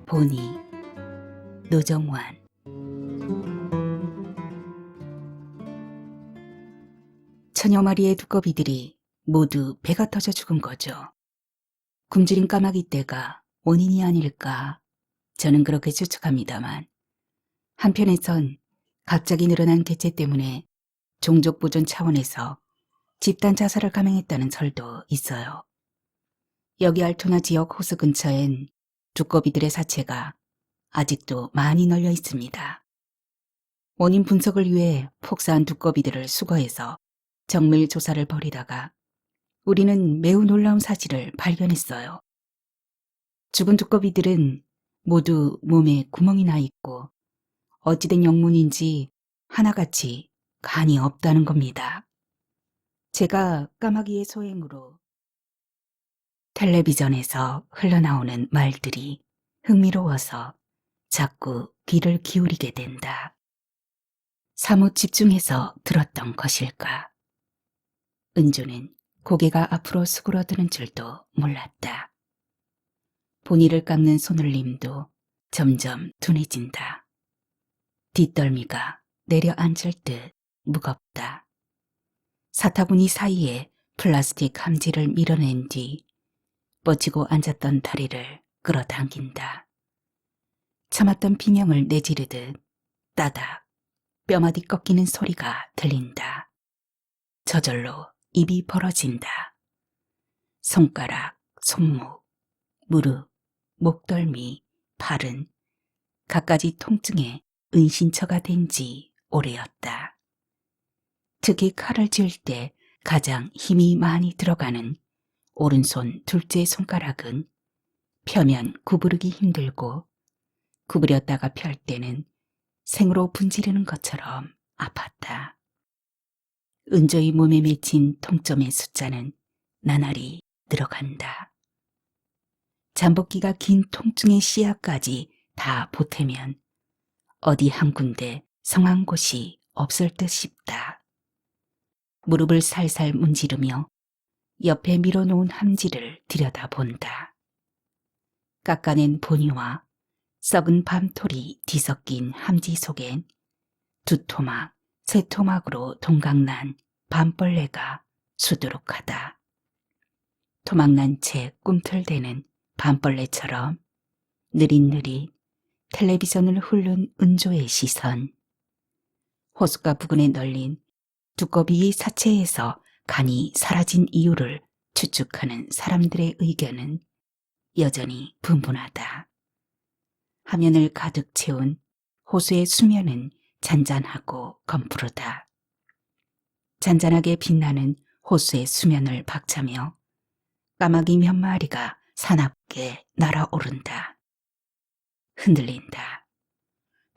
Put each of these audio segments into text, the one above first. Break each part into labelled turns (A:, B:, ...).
A: 보니, 노정환. 천여 마리의 두꺼비들이 모두 배가 터져 죽은 거죠. 굶주린 까마귀 떼가 원인이 아닐까, 저는 그렇게 추측합니다만, 한편에선 갑자기 늘어난 개체 때문에 종족 보존 차원에서 집단 자살을 감행했다는 설도 있어요. 여기 알토나 지역 호수 근처엔 두꺼비들의 사체가 아직도 많이 널려 있습니다. 원인 분석을 위해 폭사한 두꺼비들을 수거해서 정밀 조사를 벌이다가 우리는 매우 놀라운 사실을 발견했어요. 죽은 두꺼비들은 모두 몸에 구멍이 나 있고 어찌된 영문인지 하나같이 간이 없다는 겁니다. 제가 까마귀의 소행으로 텔레비전에서 흘러나오는 말들이 흥미로워서 자꾸 귀를 기울이게 된다. 사뭇 집중해서 들었던 것일까? 은주는 고개가 앞으로 수그러드는 줄도 몰랐다. 본이를 깎는 손을림도 점점 둔해진다. 뒷덜미가 내려앉을 듯 무겁다. 사타구니 사이에 플라스틱 함지를 밀어낸 뒤 뻗치고 앉았던 다리를 끌어당긴다. 참았던 비명을 내지르듯 따닥 뼈마디 꺾이는 소리가 들린다. 저절로 입이 벌어진다. 손가락, 손목, 무릎, 목덜미, 팔은 갖가지 통증에 은신처가 된 지 오래였다. 특히 칼을 쥘 때 가장 힘이 많이 들어가는 오른손 둘째 손가락은 펴면 구부르기 힘들고 구부렸다가 펼 때는 생으로 분지르는 것처럼 아팠다. 은조의 몸에 맺힌 통점의 숫자는 나날이 늘어간다. 잠복기가 긴 통증의 씨앗까지 다 보태면 어디 한 군데 성한 곳이 없을 듯 싶다. 무릎을 살살 문지르며 옆에 밀어놓은 함지를 들여다본다. 깎아낸 보니와 썩은 밤톨이 뒤섞인 함지 속엔 두 토막, 세 토막으로 동강난 밤벌레가 수두룩하다. 토막난 채 꿈틀대는 밤벌레처럼 느릿느릿 텔레비전을 훑는 은조의 시선. 호숫가 부근에 널린 두꺼비의 사체에서 간이 사라진 이유를 추측하는 사람들의 의견은 여전히 분분하다. 화면을 가득 채운 호수의 수면은 잔잔하고 검푸르다. 잔잔하게 빛나는 호수의 수면을 박차며 까마귀 몇 마리가 사납게 날아오른다. 흔들린다.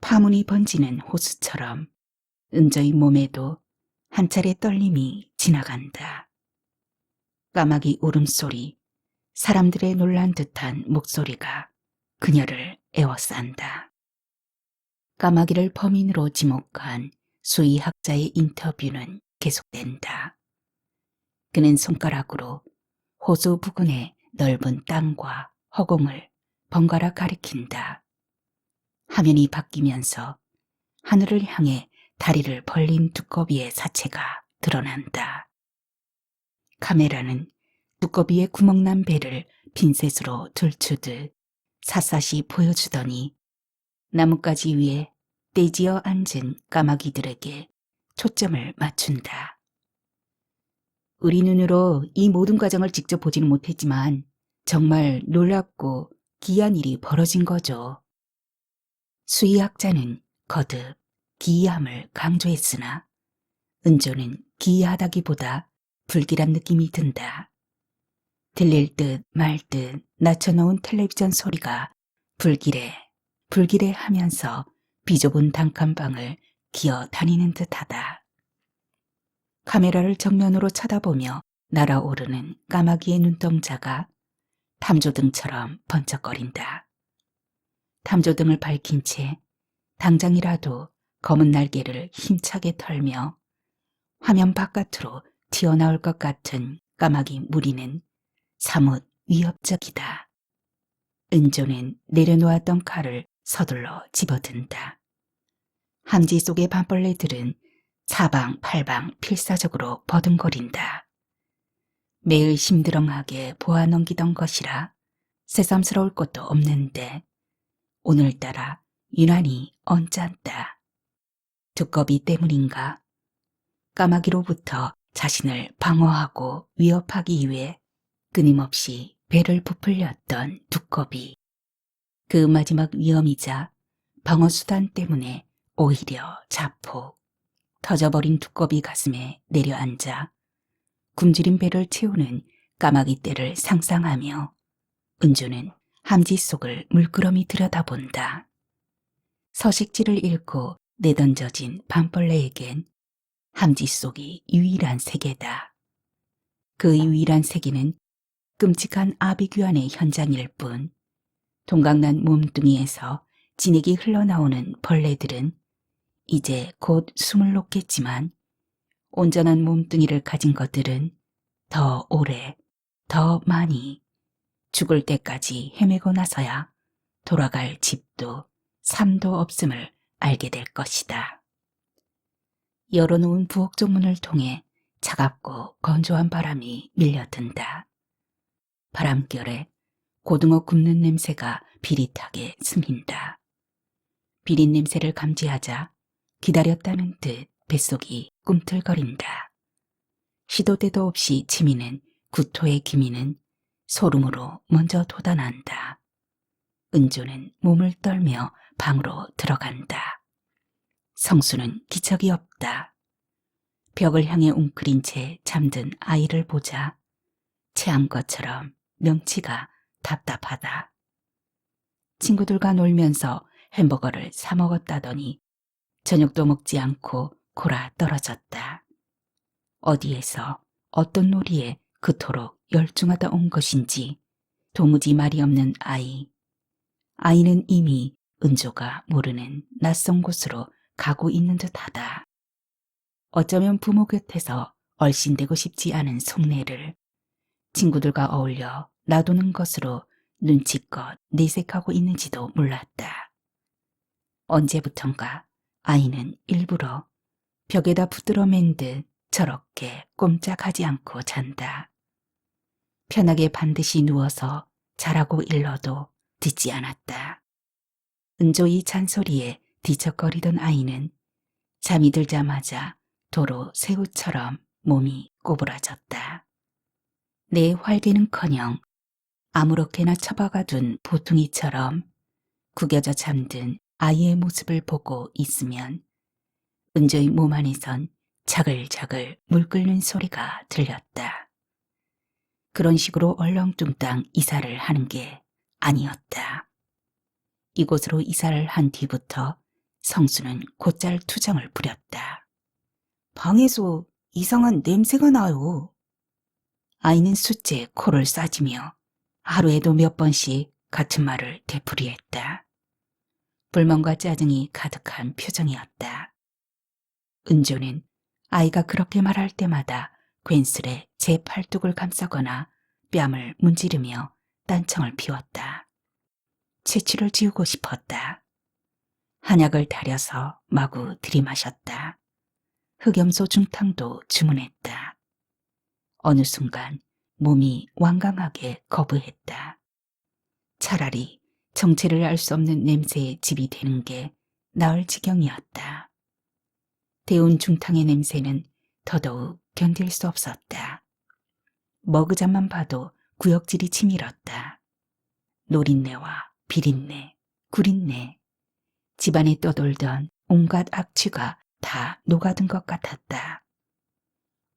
A: 파문이 번지는 호수처럼 은저의 몸에도 한 차례 떨림이 지나간다. 까마귀 울음소리, 사람들의 놀란 듯한 목소리가 그녀를 에워싼다. 까마귀를 범인으로 지목한 수의학자의 인터뷰는 계속된다. 그는 손가락으로 호수 부근의 넓은 땅과 허공을 번갈아 가리킨다. 화면이 바뀌면서 하늘을 향해 다리를 벌린 두꺼비의 사체가 드러난다. 카메라는 두꺼비의 구멍난 배를 핀셋으로 들추듯 샅샅이 보여주더니 나뭇가지 위에 떼지어 앉은 까마귀들에게 초점을 맞춘다. 우리 눈으로 이 모든 과정을 직접 보지는 못했지만 정말 놀랍고 기이한 일이 벌어진 거죠. 수의학자는 거듭 기이함을 강조했으나 은조는 기이하다기보다 불길한 느낌이 든다. 들릴 듯 말 듯 낮춰놓은 텔레비전 소리가 불길해 하면서 비좁은 단칸방을 기어다니는 듯하다. 카메라를 정면으로 쳐다보며 날아오르는 까마귀의 눈동자가 탐조등처럼 번쩍거린다. 탐조등을 밝힌 채 당장이라도 검은 날개를 힘차게 털며 화면 바깥으로 튀어나올 것 같은 까마귀 무리는 사뭇 위협적이다. 은조는 내려놓았던 칼을 서둘러 집어든다. 함지 속의 밤벌레들은 사방팔방 필사적으로 버둥거린다. 매일 심드렁하게 보아 넘기던 것이라 새삼스러울 것도 없는데 오늘따라 유난히 언짢다. 두꺼비 때문인가? 까마귀로부터 자신을 방어하고 위협하기 위해 끊임없이 배를 부풀렸던 두꺼비. 그 마지막 위험이자 방어수단 때문에 오히려 자폭. 터져버린 두꺼비 가슴에 내려앉아 굶주린 배를 채우는 까마귀 떼를 상상하며 은주는 함지 속을 물끄러미 들여다본다. 서식지를 잃고 내던져진 밤벌레에겐 함지 속이 유일한 세계다. 그 유일한 세계는 끔찍한 아비규환의 현장일 뿐 동강난 몸뚱이에서 진액이 흘러나오는 벌레들은 이제 곧 숨을 놓겠지만 온전한 몸뚱이를 가진 것들은 더 오래, 더 많이 죽을 때까지 헤매고 나서야 돌아갈 집도 삶도 없음을 알게 될 것이다. 열어놓은 부엌쪽 문을 통해 차갑고 건조한 바람이 밀려든다. 바람결에 고등어 굽는 냄새가 비릿하게 스민다. 비린 냄새를 감지하자 기다렸다는 듯 뱃속이 꿈틀거린다. 시도 때도 없이 치미는 구토의 기미는 소름으로 먼저 돋아난다. 은조는 몸을 떨며 방으로 들어간다. 성수는 기척이 없다. 벽을 향해 웅크린 채 잠든 아이를 보자 체한 것처럼 명치가 답답하다. 친구들과 놀면서 햄버거를 사 먹었다더니 저녁도 먹지 않고 골아 떨어졌다. 어디에서 어떤 놀이에 그토록 열중하다 온 것인지 도무지 말이 없는 아이. 아이는 이미 은조가 모르는 낯선 곳으로 가고 있는 듯하다. 어쩌면 부모 곁에서 얼씬되고 싶지 않은 속내를 친구들과 어울려 놔두는 것으로 눈치껏 내색하고 있는지도 몰랐다. 언제부턴가 아이는 일부러 벽에다 붙들어 맨 듯 저렇게 꼼짝하지 않고 잔다. 편하게 반드시 누워서 자라고 일러도 듣지 않았다. 은조의 잔소리에 뒤척거리던 아이는 잠이 들자마자 도로 새우처럼 몸이 꼬부라졌다. 내 활개는커녕 아무렇게나 처박아둔 보퉁이처럼 구겨져 잠든 아이의 모습을 보고 있으면 은조의 몸 안에선 자글자글 물 끓는 소리가 들렸다. 그런 식으로 얼렁뚱땅 이사를 하는 게 아니었다. 이곳으로 이사를 한 뒤부터 성수는 곧잘 투정을 부렸다. 방에서 이상한 냄새가 나요. 아이는 숫째 코를 싸지며 하루에도 몇 번씩 같은 말을 되풀이했다. 불만과 짜증이 가득한 표정이었다. 은조는 아이가 그렇게 말할 때마다 괜스레 제 팔뚝을 감싸거나 뺨을 문지르며 딴청을 피웠다. 채취를 지우고 싶었다. 한약을 타려서 마구 들이마셨다. 흑염소 중탕도 주문했다. 어느 순간 몸이 완강하게 거부했다. 차라리 정체를 알 수 없는 냄새에 집이 되는 게 나을 지경이었다. 데운 중탕의 냄새는 더더욱 견딜 수 없었다. 머그잔만 봐도 구역질이 치밀었다. 노린내와 비린내, 구린내, 집안에 떠돌던 온갖 악취가 다 녹아든 것 같았다.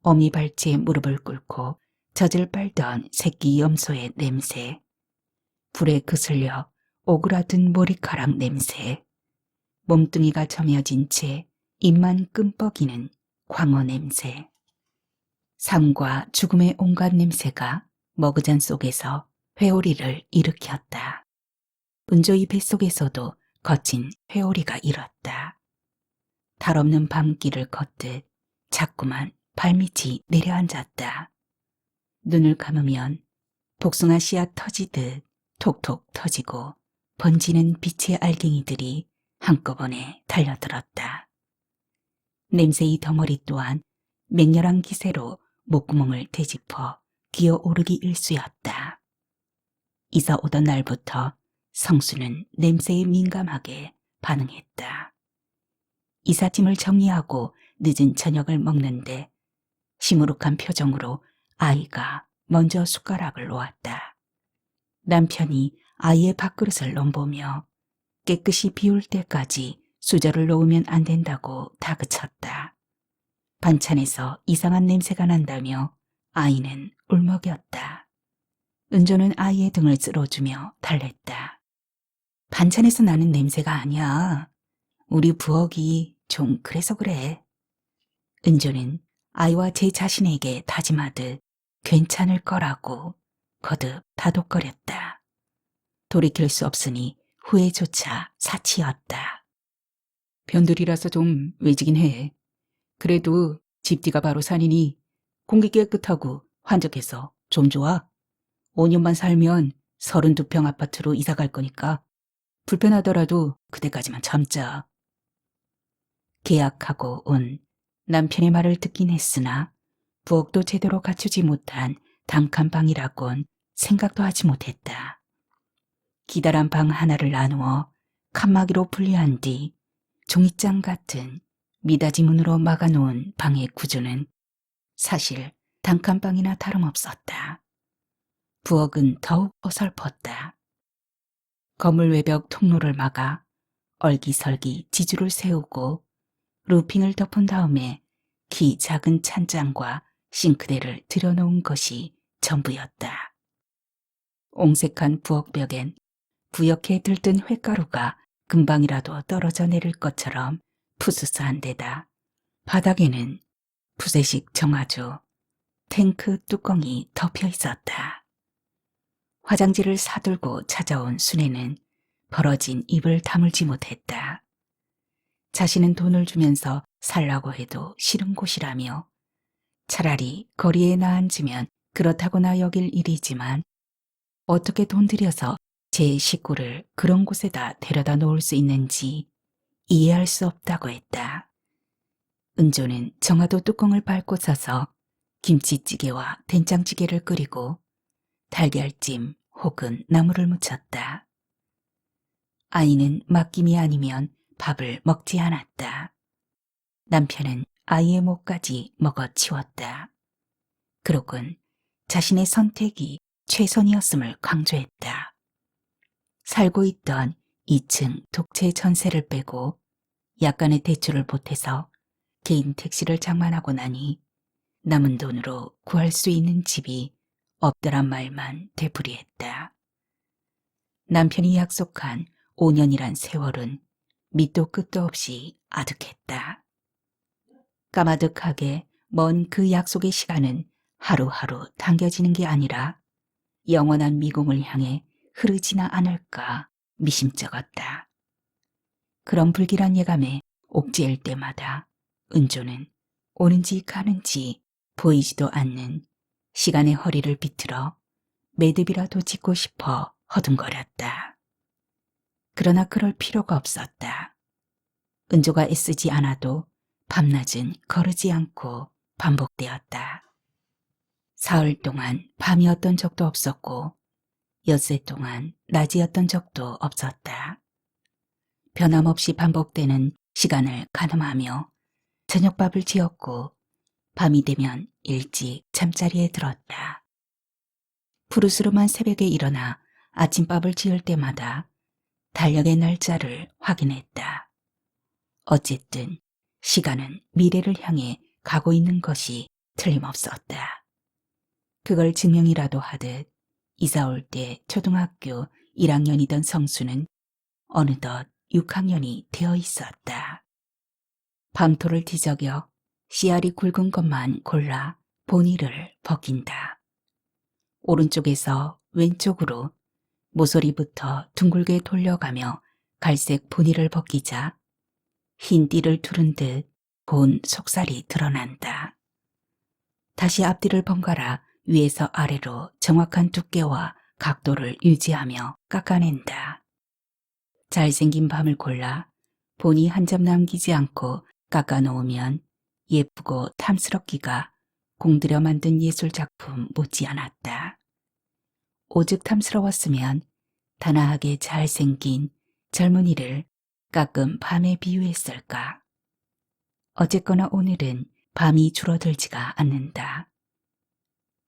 A: 어미 발치에 무릎을 꿇고 젖을 빨던 새끼 염소의 냄새, 불에 그슬려 오그라든 머리카락 냄새, 몸뚱이가 점여진 채 입만 끔뻑이는 광어 냄새. 삶과 죽음의 온갖 냄새가 머그잔 속에서 회오리를 일으켰다. 은조의 뱃속에서도 거친 회오리가 일었다. 달없는 밤길을 걷듯 자꾸만 발밑이 내려앉았다. 눈을 감으면 복숭아 씨앗 터지듯 톡톡 터지고 번지는 빛의 알갱이들이 한꺼번에 달려들었다. 냄새의 덩어리 또한 맹렬한 기세로 목구멍을 되짚어 기어오르기 일쑤였다. 이사 오던 날부터 성수는 냄새에 민감하게 반응했다. 이삿짐을 정리하고 늦은 저녁을 먹는데 시무룩한 표정으로 아이가 먼저 숟가락을 놓았다. 남편이 아이의 밥그릇을 넘보며 깨끗이 비울 때까지 수저를 놓으면 안 된다고 다그쳤다. 반찬에서 이상한 냄새가 난다며 아이는 울먹였다. 은조는 아이의 등을 쓸어주며 달랬다. 반찬에서 나는 냄새가 아니야. 우리 부엌이 좀 그래서 그래. 은조는 아이와 제 자신에게 다짐하듯 괜찮을 거라고 거듭 다독거렸다. 돌이킬 수 없으니 후회조차 사치였다. 변들이라서 좀 외지긴 해. 그래도 집 뒤가 바로 산이니 공기 깨끗하고 환적해서 좀 좋아. 5년만 살면 32평 아파트로 이사 갈 거니까 불편하더라도 그때까지만 참자. 계약하고 온 남편의 말을 듣긴 했으나 부엌도 제대로 갖추지 못한 단칸방이라곤 생각도 하지 못했다. 기다란 방 하나를 나누어 칸막이로 분리한 뒤 종이장 같은 미닫이 문으로 막아놓은 방의 구조는 사실 단칸방이나 다름없었다. 부엌은 더욱 어설펐다. 거물 외벽 통로를 막아 얼기설기 지주를 세우고 루핑을 덮은 다음에 키 작은 찬장과 싱크대를 들여놓은 것이 전부였다. 옹색한 부엌벽엔 부옇게 들뜬 횟가루가 금방이라도 떨어져 내릴 것처럼 푸스스한 데다 바닥에는 푸세식 정화조, 탱크 뚜껑이 덮여 있었다. 화장지를 사들고 찾아온 순애는 벌어진 입을 다물지 못했다. 자신은 돈을 주면서 살라고 해도 싫은 곳이라며 차라리 거리에 나앉으면 그렇다고나 여길 일이지만 어떻게 돈 들여서 제 식구를 그런 곳에다 데려다 놓을 수 있는지 이해할 수 없다고 했다. 은조는 정화도 뚜껑을 밟고 서서 김치찌개와 된장찌개를 끓이고 달걀찜 혹은 나물을 무쳤다. 아이는 맡김이 아니면 밥을 먹지 않았다. 남편은 아이의 목까지 먹어치웠다. 그러곤 자신의 선택이 최선이었음을 강조했다. 살고 있던 2층 독채 전세를 빼고 약간의 대출을 보태서 개인 택시를 장만하고 나니 남은 돈으로 구할 수 있는 집이 없더란 말만 되풀이했다. 남편이 약속한 5년이란 세월은 밑도 끝도 없이 아득했다. 까마득하게 먼 그 약속의 시간은 하루하루 당겨지는 게 아니라 영원한 미궁을 향해 흐르지나 않을까 미심쩍었다. 그런 불길한 예감에 옥죄일 때마다 은조는 오는지 가는지 보이지도 않는 시간의 허리를 비틀어 매듭이라도 짓고 싶어 허둥거렸다. 그러나 그럴 필요가 없었다. 은조가 애쓰지 않아도 밤낮은 거르지 않고 반복되었다. 사흘 동안 밤이었던 적도 없었고 엿새 동안 낮이었던 적도 없었다. 변함없이 반복되는 시간을 가늠하며 저녁밥을 지었고 밤이 되면 일찍 잠자리에 들었다. 푸르스름한 새벽에 일어나 아침밥을 지을 때마다 달력의 날짜를 확인했다. 어쨌든 시간은 미래를 향해 가고 있는 것이 틀림없었다. 그걸 증명이라도 하듯 이사 올 때 초등학교 1학년이던 성수는 어느덧 6학년이 되어 있었다. 밤토를 뒤적여 씨알이 굵은 것만 골라 보니를 벗긴다. 오른쪽에서 왼쪽으로 모서리부터 둥글게 돌려가며 갈색 보니를 벗기자 흰 띠를 두른 듯 본 속살이 드러난다. 다시 앞뒤를 번갈아 위에서 아래로 정확한 두께와 각도를 유지하며 깎아낸다. 잘생긴 밤을 골라 본이 한 점 남기지 않고 깎아놓으면 예쁘고 탐스럽기가 공들여 만든 예술작품 못지않았다. 오직 탐스러웠으면 단아하게 잘생긴 젊은이를 가끔 밤에 비유했을까. 어쨌거나 오늘은 밤이 줄어들지가 않는다.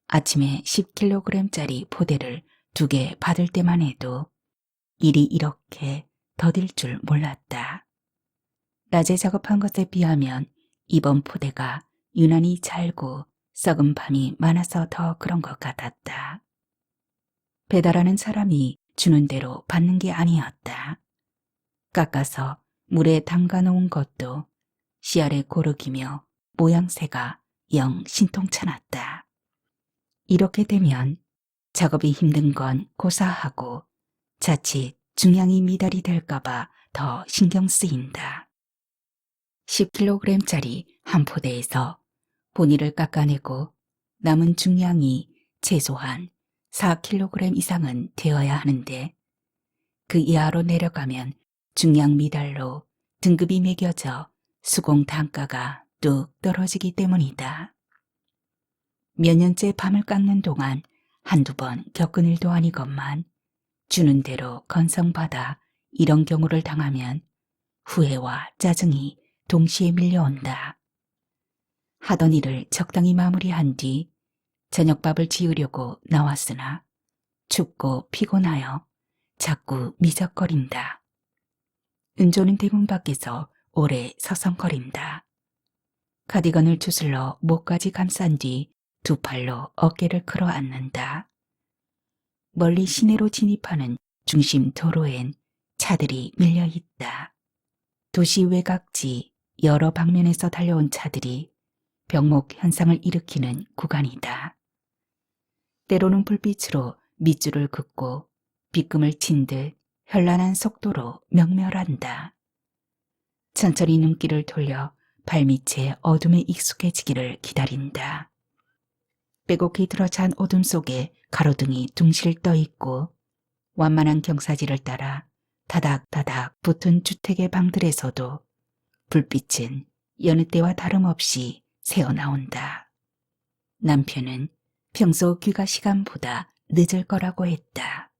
A: 아침에 10kg짜리 포대를 2개 받을 때만 해도 일이 이렇게 더딜 줄 몰랐다. 낮에 작업한 것에 비하면 이번 포대가 유난히 잘고 썩은 밤이 많아서 더 그런 것 같았다. 배달하는 사람이 주는 대로 받는 게 아니었다. 깎아서 물에 담가 놓은 것도 씨알에 고르기며 모양새가 영 신통찮았다. 이렇게 되면 작업이 힘든 건 고사하고 자칫 중량이 미달이 될까봐 더 신경 쓰인다. 10kg짜리 한 포대에서 본이를 깎아내고 남은 중량이 최소한 4kg 이상은 되어야 하는데 그 이하로 내려가면 중량 미달로 등급이 매겨져 수공 단가가 뚝 떨어지기 때문이다. 몇 년째 밤을 깎는 동안 한두 번 겪은 일도 아니건만 주는 대로 건성받아 이런 경우를 당하면 후회와 짜증이 동시에 밀려온다. 하던 일을 적당히 마무리한 뒤 저녁밥을 지으려고 나왔으나 춥고 피곤하여 자꾸 미적거린다. 은조는 대문 밖에서 오래 서성거린다. 가디건을 주슬러 목까지 감싼 뒤 2팔로 어깨를 끌어안는다. 멀리 시내로 진입하는 중심 도로엔 차들이 밀려있다. 도시 외곽지 여러 방면에서 달려온 차들이 병목 현상을 일으키는 구간이다. 때로는 불빛으로 밑줄을 긋고 빗금을 친 듯 현란한 속도로 명멸한다. 천천히 눈길을 돌려 발밑의 어둠에 익숙해지기를 기다린다. 빼곡히 들어찬 어둠 속에 가로등이 둥실 떠있고 완만한 경사지를 따라 다닥다닥 붙은 주택의 방들에서도 불빛은 여느 때와 다름없이 새어나온다. 남편은 평소 귀가 시간보다 늦을 거라고 했다.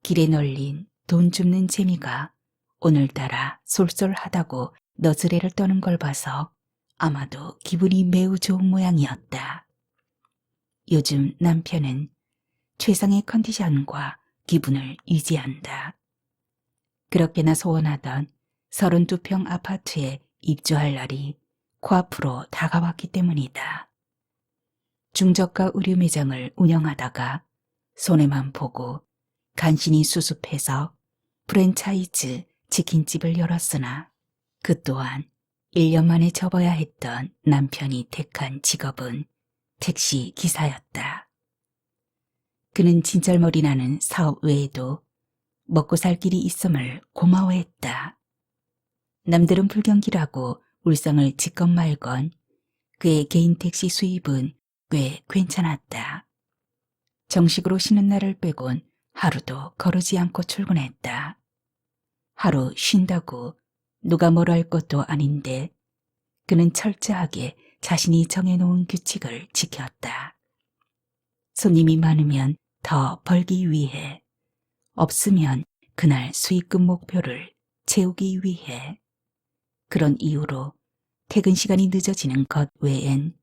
A: 길에 널린 돈 줍는 재미가 오늘따라 쏠쏠하다고 너스레를 떠는 걸 봐서 아마도 기분이 매우 좋은 모양이었다. 요즘 남편은 최상의 컨디션과 기분을 유지한다. 그렇게나 소원하던 32평 아파트에 입주할 날이 코앞으로 다가왔기 때문이다. 중저가 의류 매장을 운영하다가 손해만 보고 간신히 수습해서 프랜차이즈 치킨집을 열었으나 그 또한 1년 만에 접어야 했던 남편이 택한 직업은 택시 기사였다. 그는 진절머리 나는 사업 외에도 먹고 살 길이 있음을 고마워했다. 남들은 불경기라고 울상을 짓건 말건 그의 개인 택시 수입은 꽤 괜찮았다. 정식으로 쉬는 날을 빼곤 하루도 거르지 않고 출근했다. 하루 쉰다고 누가 뭐라 할 것도 아닌데 그는 철저하게 자신이 정해놓은 규칙을 지켰다. 손님이 많으면 더 벌기 위해, 없으면 그날 수익금 목표를 채우기 위해, 그런 이유로 퇴근 시간이 늦어지는 것 외엔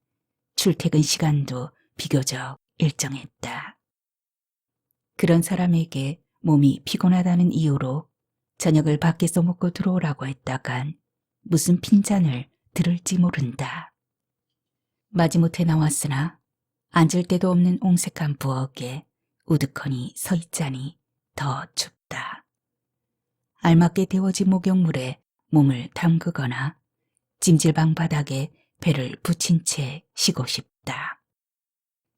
A: 출퇴근 시간도 비교적 일정했다. 그런 사람에게 몸이 피곤하다는 이유로 저녁을 밖에서 먹고 들어오라고 했다간 무슨 핀잔을 들을지 모른다. 마지못해 나왔으나 앉을 데도 없는 옹색한 부엌에 우두커니 서 있자니 더 춥다. 알맞게 데워진 목욕물에 몸을 담그거나 찜질방 바닥에 배를 붙인 채 쉬고 싶다.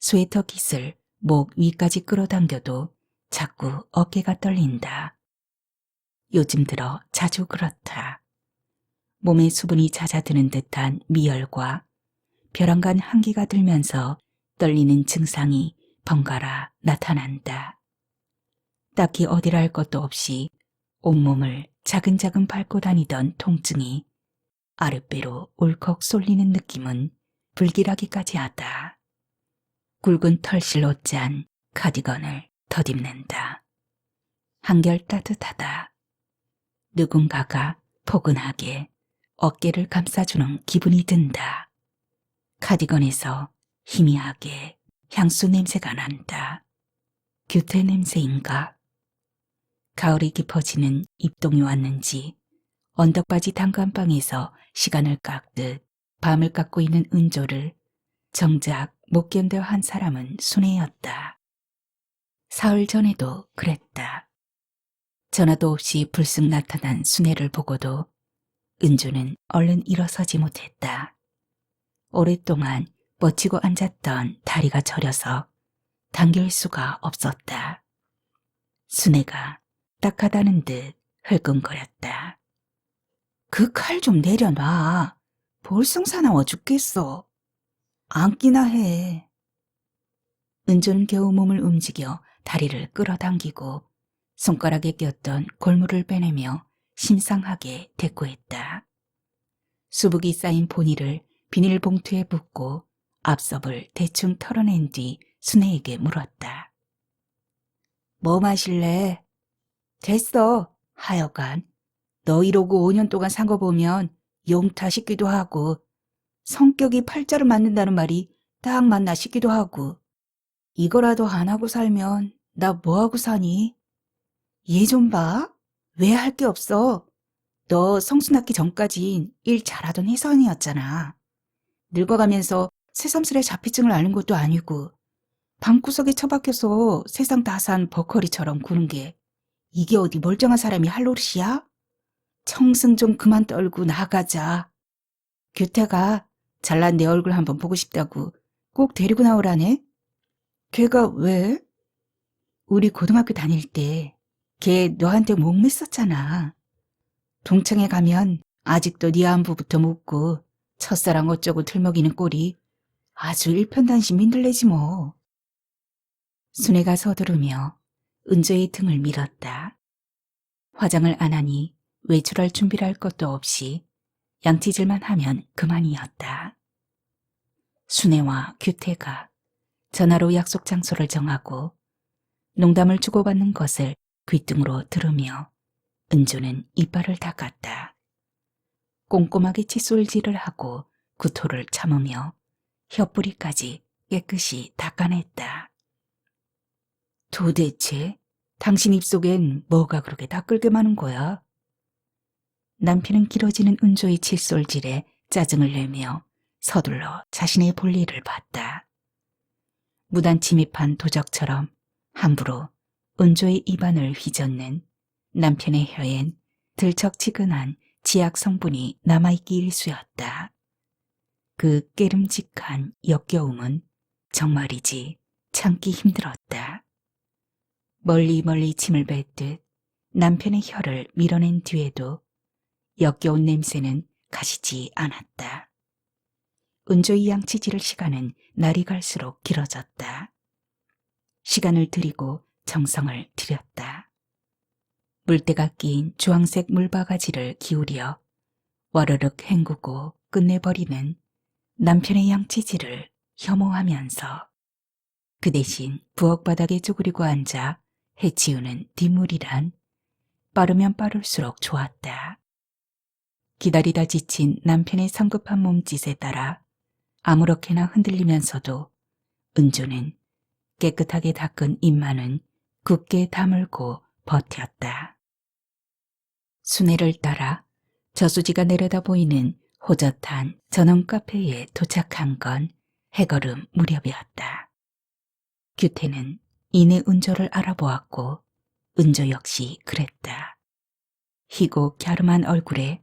A: 스웨터 깃을 목 위까지 끌어당겨도 자꾸 어깨가 떨린다. 요즘 들어 자주 그렇다. 몸에 수분이 잦아드는 듯한 미열과 벼랑간 한기가 들면서 떨리는 증상이 번갈아 나타난다. 딱히 어디라 할 것도 없이 온몸을 자근자근 밟고 다니던 통증이 아랫배로 울컥 쏠리는 느낌은 불길하기까지 하다. 굵은 털실로 짠 카디건을 덧입는다. 한결 따뜻하다. 누군가가 포근하게 어깨를 감싸주는 기분이 든다. 카디건에서 희미하게 향수 냄새가 난다. 규태 냄새인가? 가을이 깊어지는 입동이 왔는지 언덕바지 단칸방에서 시간을 깎듯 밤을 깎고 있는 은조를 정작 못 견뎌 한 사람은 순애였다. 사흘 전에도 그랬다. 전화도 없이 불쑥 나타난 순애를 보고도 은조는 얼른 일어서지 못했다. 오랫동안 뻗치고 앉았던 다리가 저려서 당길 수가 없었다. 순애가 딱하다는 듯 흘끔거렸다. 그 칼 좀 내려놔. 볼썽사나워 죽겠어. 앉기나 해. 은조는 겨우 몸을 움직여 다리를 끌어당기고 손가락에 꼈던 골무를 빼내며 심상하게 대꾸했다. 수북이 쌓인 보니를 비닐봉투에 붓고 앞섭을 대충 털어낸 뒤 순애에게 물었다. 뭐 마실래? 됐어. 하여간 너 이러고 5년 동안 산 거 보면 용타 싶기도 하고 성격이 팔자를 맞는다는 말이 딱 맞나 싶기도 하고 이거라도 안 하고 살면 나 뭐하고 사니? 얘 좀 봐. 왜 할 게 없어? 너 성수 낳기 전까진 일 잘하던 회사원이었잖아. 늙어가면서 새삼스레 자폐증을 앓는 것도 아니고 방구석에 처박혀서 세상 다 산 버커리처럼 구는 게 이게 어디 멀쩡한 사람이 할 노릇이야? 청승 좀 그만 떨고 나가자. 규태가 잘난 내 얼굴 한번 보고 싶다고 꼭 데리고 나오라네. 걔가 왜? 우리 고등학교 다닐 때 걔 너한테 목맸었잖아. 동창회 가면 아직도 네 안부부터 묻고 첫사랑 어쩌고 들먹이는 꼴이 아주 일편단심 민들레지 뭐. 순애가 서두르며 은조의 등을 밀었다. 화장을 안 하니 외출할 준비를 할 것도 없이 양치질만 하면 그만이었다. 순애와 규태가 전화로 약속 장소를 정하고 농담을 주고받는 것을 귓등으로 들으며 은조는 이빨을 닦았다. 꼼꼼하게 칫솔질을 하고 구토를 참으며 혀뿌리까지 깨끗이 닦아냈다. 도대체 당신 입속엔 뭐가 그렇게 닦을게 많은 거야? 남편은 길어지는 은조의 칫솔질에 짜증을 내며 서둘러 자신의 볼일을 봤다. 무단 침입한 도적처럼 함부로 은조의 입안을 휘젓는 남편의 혀엔 들척지근한 지약 성분이 남아있기 일쑤였다. 그 깨름직한 역겨움은 정말이지 참기 힘들었다. 멀리 멀리 침을 뱉듯 남편의 혀를 밀어낸 뒤에도 역겨운 냄새는 가시지 않았다. 은조의 양치질 시간은 날이 갈수록 길어졌다. 시간을 들이고 정성을 들였다. 물때가 낀 주황색 물바가지를 기울여 와르륵 헹구고 끝내버리는 남편의 양치질을 혐오하면서 그 대신 부엌 바닥에 쭈그리고 앉아 해치우는 뒷물이란 빠르면 빠를수록 좋았다. 기다리다 지친 남편의 성급한 몸짓에 따라 아무렇게나 흔들리면서도 은조는 깨끗하게 닦은 입만은 굳게 다물고 버텼다. 순애를 따라 저수지가 내려다 보이는 호젓한 전원 카페에 도착한 건 해걸음 무렵이었다. 규태는 이내 은조를 알아보았고 은조 역시 그랬다. 희고 갸름한 얼굴에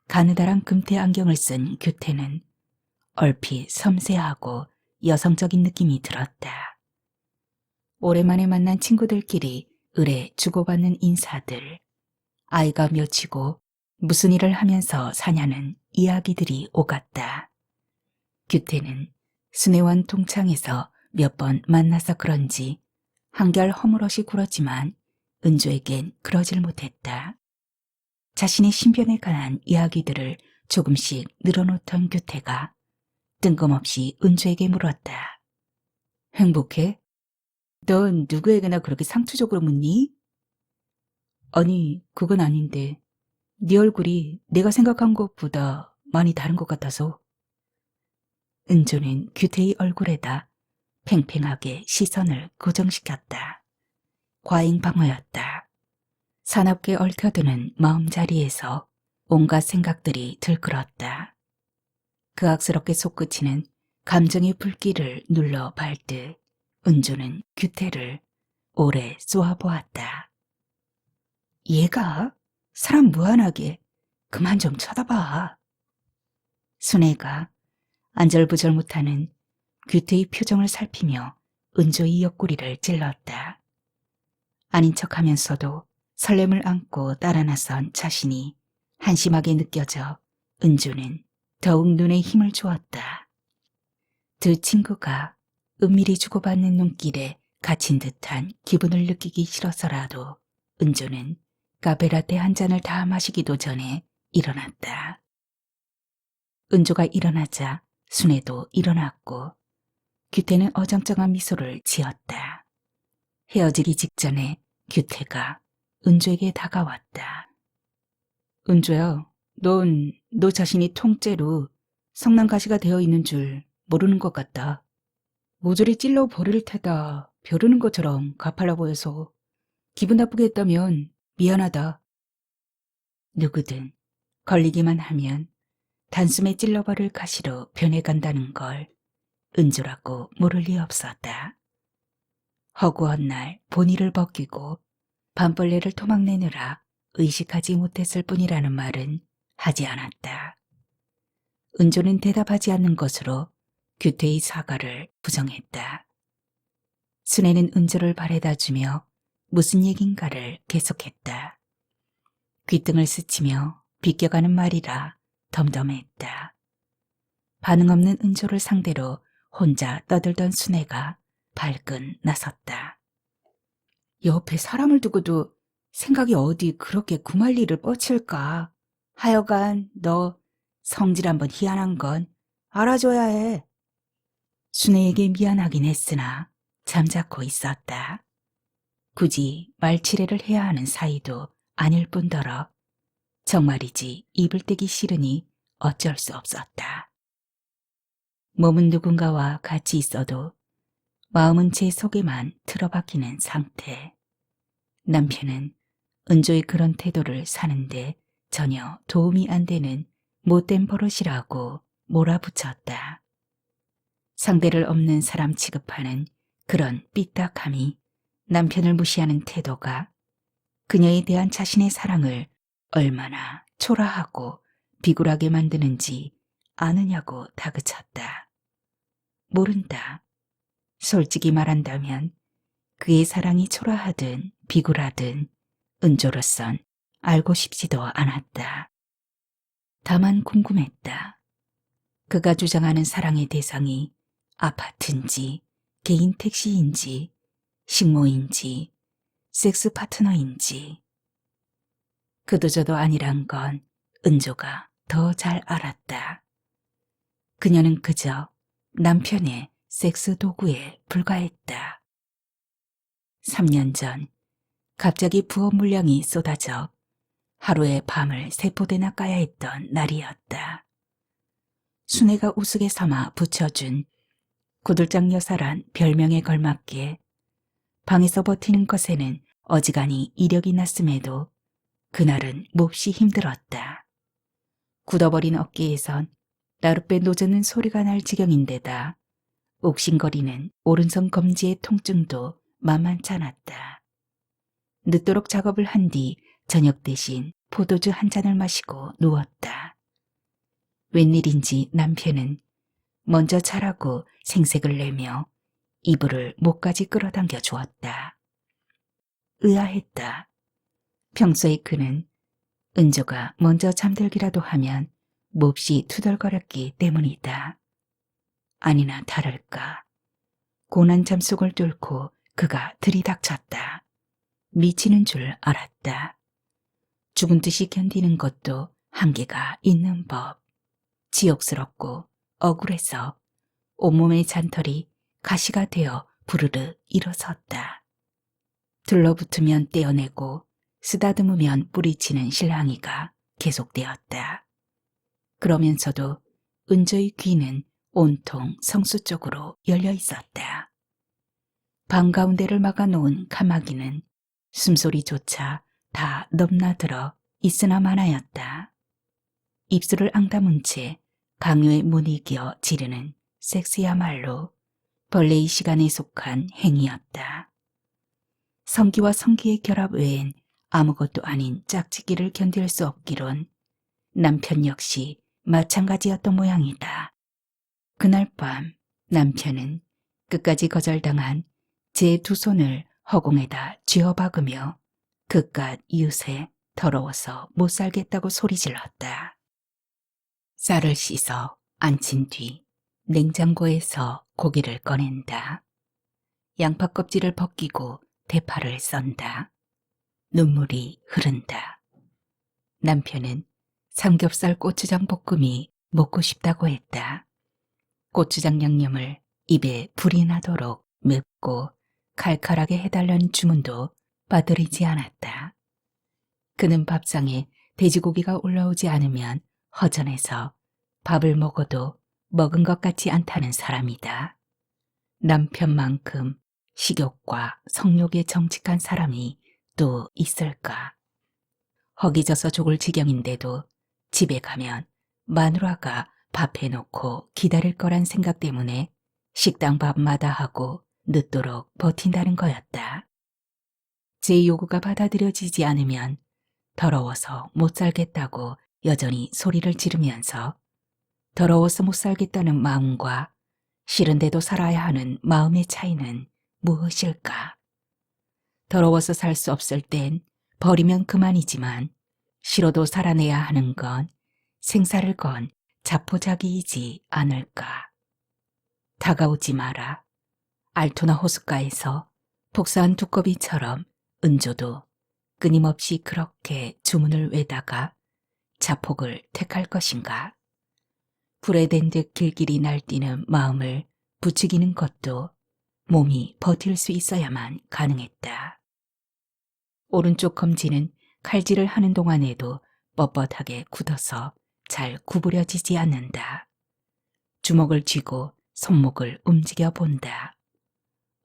A: 가느다란 금태 안경을 쓴 규태는 얼핏 섬세하고 여성적인 느낌이 들었다. 오랜만에 만난 친구들끼리 의뢰 주고받는 인사들, 아이가 몇이고 무슨 일을 하면서 사냐는 이야기들이 오갔다. 규태는 순애원 동창에서 몇 번 만나서 그런지 한결 허물없이 굴었지만 은조에겐 그러질 못했다. 자신의 신변에 관한 이야기들을 조금씩 늘어놓던 규태가 뜬금없이 은조에게 물었다. 행복해? 넌 누구에게나 그렇게 상투적으로 묻니? 아니, 그건 아닌데 네 얼굴이 내가 생각한 것보다 많이 다른 것 같아서. 은조는 규태의 얼굴에다 팽팽하게 시선을 고정시켰다. 과잉방어였다. 사납게 얽혀드는 마음자리에서 온갖 생각들이 들끓었다. 그악스럽게 솟구치는 감정의 불길을 눌러 밟듯 은조는 규태를 오래 쏘아보았다. 얘가? 사람 무한하게 그만 좀 쳐다봐. 순애가 안절부절 못하는 규태의 표정을 살피며 은조의 옆구리를 찔렀다. 아닌 척하면서도 설렘을 안고 따라 나선 자신이 한심하게 느껴져 은조는 더욱 눈에 힘을 주었다. 두 친구가 은밀히 주고받는 눈길에 갇힌 듯한 기분을 느끼기 싫어서라도 은조는 카페라떼 한 잔을 다 마시기도 전에 일어났다. 은조가 일어나자 순애도 일어났고 규태는 어정쩡한 미소를 지었다. 헤어지기 직전에 규태가 은조에게 다가왔다. 은조야, 너 자신이 통째로 성난가시가 되어 있는 줄 모르는 것 같다. 모조리 찔러 버릴 테다 벼르는 것처럼 가팔라 보여서 기분 나쁘게 했다면 미안하다. 누구든 걸리기만 하면 단숨에 찔러버릴 가시로 변해간다는 걸 은조라고 모를 리 없었다. 허구한 날 본의를 벗기고 밤벌레를 토막내느라 의식하지 못했을 뿐이라는 말은 하지 않았다. 은조는 대답하지 않는 것으로 규태의 사과를 부정했다. 순애는 은조를 바래다주며 무슨 얘긴가를 계속했다. 귓등을 스치며 비껴가는 말이라 덤덤했다. 반응 없는 은조를 상대로 혼자 떠들던 순애가 발끈 나섰다. 옆에 사람을 두고도 생각이 어디 그렇게 구말리를 뻗칠까. 하여간 너 성질 한번 희한한 건 알아줘야 해. 순애에게 미안하긴 했으나 잠자코 있었다. 굳이 말치레를 해야 하는 사이도 아닐 뿐더러 정말이지 입을 떼기 싫으니 어쩔 수 없었다. 몸은 누군가와 같이 있어도 마음은 제 속에만 틀어박히는 상태. 남편은 은조의 그런 태도를 사는데 전혀 도움이 안 되는 못된 버릇이라고 몰아붙였다. 상대를 없는 사람 취급하는 그런 삐딱함이 남편을 무시하는 태도가 그녀에 대한 자신의 사랑을 얼마나 초라하고 비굴하게 만드는지 아느냐고 다그쳤다. 모른다. 솔직히 말한다면 그의 사랑이 초라하든 비굴하든 은조로선 알고 싶지도 않았다. 다만 궁금했다. 그가 주장하는 사랑의 대상이 아파트인지 개인 택시인지 식모인지 섹스 파트너인지 그도저도 아니란 건 은조가 더 잘 알았다. 그녀는 그저 남편의 섹스 도구에 불과했다. 3년 전 갑자기 부업 물량이 쏟아져 하루에 밤을 세포대나 까야 했던 날이었다. 순애가 우스개 삼아 붙여준 구들장 여사란 별명에 걸맞게 방에서 버티는 것에는 어지간히 이력이 났음에도 그날은 몹시 힘들었다. 굳어버린 어깨에선 나룻배 노젓는 소리가 날 지경인데다 옥신거리는 오른손 검지의 통증도 만만치 않았다. 늦도록 작업을 한 뒤 저녁 대신 포도주 한 잔을 마시고 누웠다. 웬일인지 남편은 먼저 자라고 생색을 내며 이불을 목까지 끌어당겨 주었다. 의아했다. 평소에 그는 은조가 먼저 잠들기라도 하면 몹시 투덜거렸기 때문이다. 아니나 다를까 고난 잠속을 뚫고 그가 들이닥쳤다. 미치는 줄 알았다. 죽은 듯이 견디는 것도 한계가 있는 법. 지옥스럽고 억울해서 온몸의 잔털이 가시가 되어 부르르 일어섰다. 들러붙으면 떼어내고 쓰다듬으면 뿌리치는 실랑이가 계속되었다. 그러면서도 은조의 귀는 온통 성수 쪽으로 열려 있었다. 방 가운데를 막아놓은 칸막이는 숨소리조차 다 넘나들어 있으나 마나였다. 입술을 앙다문 채 강요에 못 이겨 지르는 섹스야말로 벌레의 시간에 속한 행위였다. 성기와 성기의 결합 외엔 아무것도 아닌 짝짓기를 견딜 수 없기론 남편 역시 마찬가지였던 모양이다. 그날 밤 남편은 끝까지 거절당한 제 두 손을 허공에다 쥐어박으며 그깟 이웃에 더러워서 못 살겠다고 소리질렀다. 쌀을 씻어 앉힌 뒤 냉장고에서 고기를 꺼낸다. 양파 껍질을 벗기고 대파를 썬다. 눈물이 흐른다. 남편은 삼겹살 고추장 볶음이 먹고 싶다고 했다. 고추장 양념을 입에 불이 나도록 맵고 칼칼하게 해달라는 주문도 빠뜨리지 않았다. 그는 밥상에 돼지고기가 올라오지 않으면 허전해서 밥을 먹어도 먹은 것 같지 않다는 사람이다. 남편만큼 식욕과 성욕에 정직한 사람이 또 있을까? 허기져서 죽을 지경인데도 집에 가면 마누라가 밥 해놓고 기다릴 거란 생각 때문에 식당 밥마다 하고 늦도록 버틴다는 거였다. 제 요구가 받아들여지지 않으면 더러워서 못 살겠다고 여전히 소리를 지르면서 더러워서 못 살겠다는 마음과 싫은데도 살아야 하는 마음의 차이는 무엇일까? 더러워서 살 수 없을 땐 버리면 그만이지만 싫어도 살아내야 하는 건 생사를 건 자포자기이지 않을까? 다가오지 마라. 알토나 호숫가에서 폭사한 두꺼비처럼 은조도 끊임없이 그렇게 주문을 외다가 자폭을 택할 것인가? 불에 댄 듯 길길이 날뛰는 마음을 부추기는 것도 몸이 버틸 수 있어야만 가능했다. 오른쪽 검지는 칼질을 하는 동안에도 뻣뻣하게 굳어서 잘 구부려지지 않는다. 주먹을 쥐고 손목을 움직여 본다.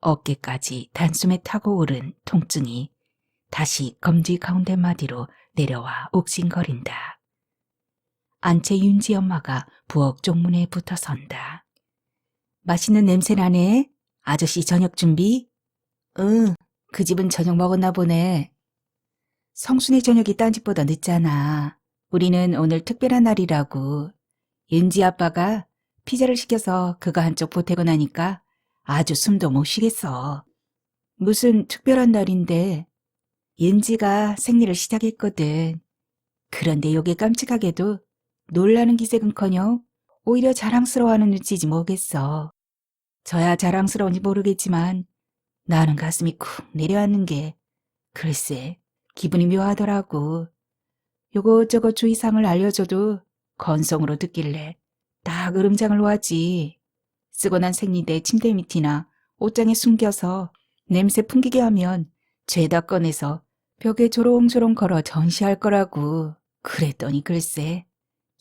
A: 어깨까지 단숨에 타고 오른 통증이 다시 검지 가운데 마디로 내려와 옥신거린다. 안채 윤지 엄마가 부엌 쪽문에 붙어 선다. 맛있는 냄새 나네. 아저씨 저녁 준비? 응, 그 집은 저녁 먹었나 보네. 성순의 저녁이 딴 집보다 늦잖아. 우리는 오늘 특별한 날이라고. 윤지 아빠가 피자를 시켜서 그거 한쪽 보태고 나니까 아주 숨도 못 쉬겠어. 무슨 특별한 날인데? 윤지가 생리를 시작했거든. 그런데 요게 깜찍하게도 놀라는 기색은커녕 오히려 자랑스러워하는 눈치지 뭐겠어. 저야 자랑스러운지 모르겠지만 나는 가슴이 쿡 내려앉는 게 글쎄 기분이 묘하더라고. 요것저것 주의사항을 알려줘도 건성으로 듣길래 딱 으름장을 놓았지. 쓰고 난 생리대 침대 밑이나 옷장에 숨겨서 냄새 풍기게 하면 죄다 꺼내서 벽에 조롱조롱 걸어 전시할 거라고. 그랬더니 글쎄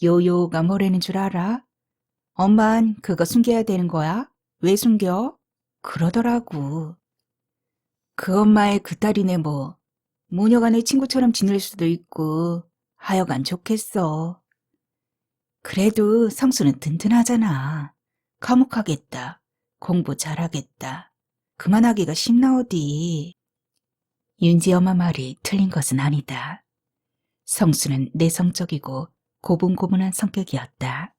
A: 요요가 뭐라는 줄 알아? 엄만 그거 숨겨야 되는 거야? 왜 숨겨? 그러더라고. 그 엄마의 그 딸이네 뭐. 모녀가 내 친구처럼 지낼 수도 있고 하여간 좋겠어. 그래도 성수는 든든하잖아. 과묵하겠다. 공부 잘하겠다. 그만하기가 쉽나 어디. 윤지 엄마 말이 틀린 것은 아니다. 성수는 내성적이고 고분고분한 성격이었다.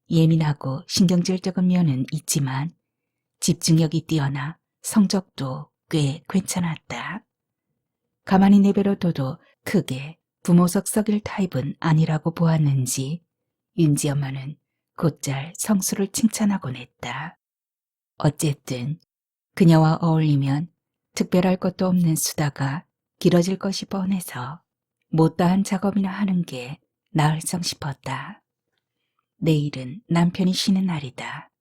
A: 예민하고 신경질적인 면은 있지만 집중력이 뛰어나 성적도 꽤 괜찮았다. 가만히 내버려둬도 크게 부모석 썩일 타입은 아니라고 보았는지 윤지 엄마는 곧잘 성수를 칭찬하곤 했다. 어쨌든 그녀와 어울리면 특별할 것도 없는 수다가 길어질 것이 뻔해서 못다한 작업이나 하는 게 나을성 싶었다. 내일은 남편이 쉬는 날이다.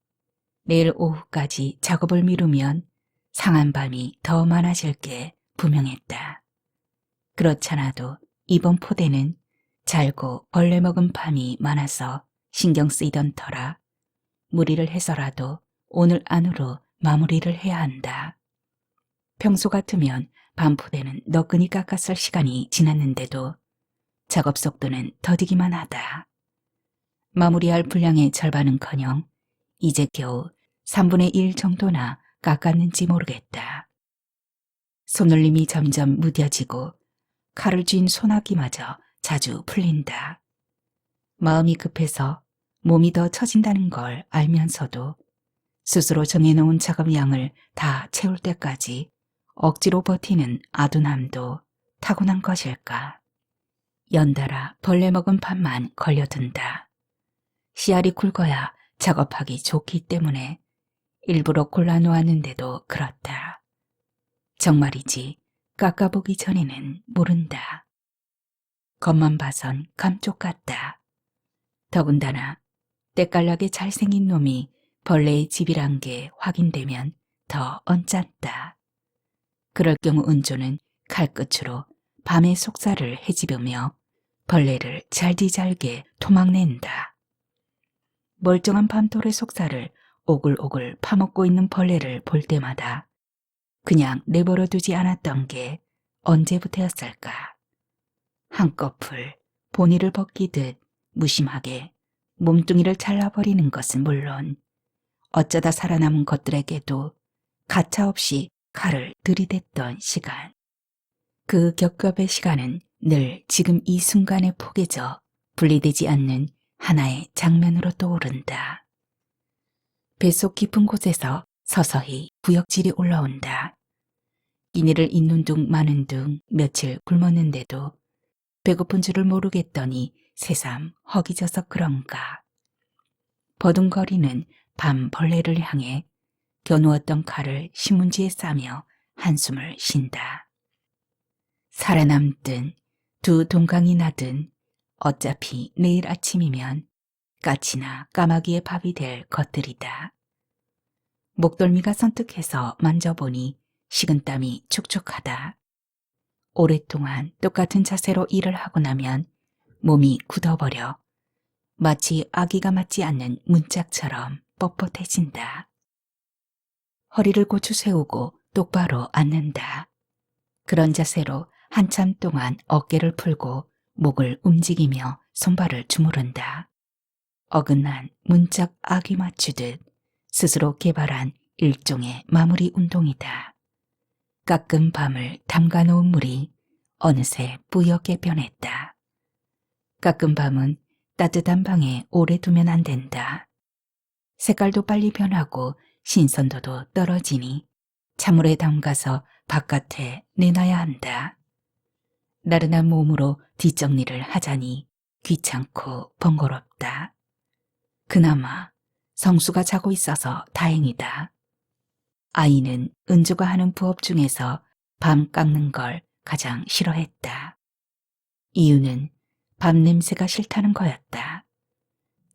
A: 내일 오후까지 작업을 미루면 상한 밤이 더 많아질 게 분명했다. 그렇잖아도 이번 포대는 잘고 벌레 먹은 밤이 많아서 신경 쓰이던 터라 무리를 해서라도 오늘 안으로 마무리를 해야 한다. 평소 같으면 밤포대는 너끈히 깎았을 시간이 지났는데도 작업 속도는 더디기만 하다. 마무리할 분량의 절반은커녕 이제 겨우 3분의 1 정도나 깎았는지 모르겠다. 손놀림이 점점 무뎌지고 칼을 쥔 소나기마저 자주 풀린다. 마음이 급해서 몸이 더 처진다는 걸 알면서도 스스로 정해놓은 작업량을 다 채울 때까지 억지로 버티는 아둔함도 타고난 것일까. 연달아 벌레 먹은 밤만 걸려든다. 씨알이 굵어야 작업하기 좋기 때문에 일부러 골라놓았는데도 그렇다. 정말이지 깎아보기 전에는 모른다. 겉만 봐선 감쪽 같다. 더군다나 때깔나게 잘생긴 놈이 벌레의 집이란 게 확인되면 더 언짢다. 그럴 경우 은조는 칼끝으로 밤의 속살을 헤집으며 벌레를 잘디잘게 토막낸다. 멀쩡한 밤돌의 속살을 오글오글 파먹고 있는 벌레를 볼 때마다 그냥 내버려 두지 않았던 게 언제부터였을까. 한꺼풀 본의를 벗기듯 무심하게 몸뚱이를 잘라버리는 것은 물론 어쩌다 살아남은 것들에게도 가차없이 칼을 들이댔던 시간. 그 겹겹의 시간은 늘 지금 이 순간에 포개져 분리되지 않는 하나의 장면으로 떠오른다. 뱃속 깊은 곳에서 서서히 구역질이 올라온다. 끼니를 잇는 둥 마는 둥 며칠 굶었는데도 배고픈 줄을 모르겠더니 새삼 허기져서 그런가. 버둥거리는 밤 벌레를 향해 겨누었던 칼을 신문지에 싸며 한숨을 쉰다. 살아남든 두 동강이 나든 어차피 내일 아침이면 까치나 까마귀의 밥이 될 것들이다. 목덜미가 선뜩해서 만져보니 식은땀이 촉촉하다. 오랫동안 똑같은 자세로 일을 하고 나면 몸이 굳어버려 마치 아기가 맞지 않는 문짝처럼 뻣뻣해진다. 허리를 고추 세우고 똑바로 앉는다. 그런 자세로 한참 동안 어깨를 풀고 목을 움직이며 손발을 주무른다. 어긋난 문짝 아기 맞추듯 스스로 개발한 일종의 마무리 운동이다. 깎은 밤을 담가놓은 물이 어느새 뿌옇게 변했다. 깎은 밤은 따뜻한 방에 오래 두면 안 된다. 색깔도 빨리 변하고 신선도도 떨어지니 찬물에 담가서 바깥에 내놔야 한다. 나른한 몸으로 뒷정리를 하자니 귀찮고 번거롭다. 그나마 성수가 자고 있어서 다행이다. 아이는 은주가 하는 부업 중에서 밤 깎는 걸 가장 싫어했다. 이유는 밤 냄새가 싫다는 거였다.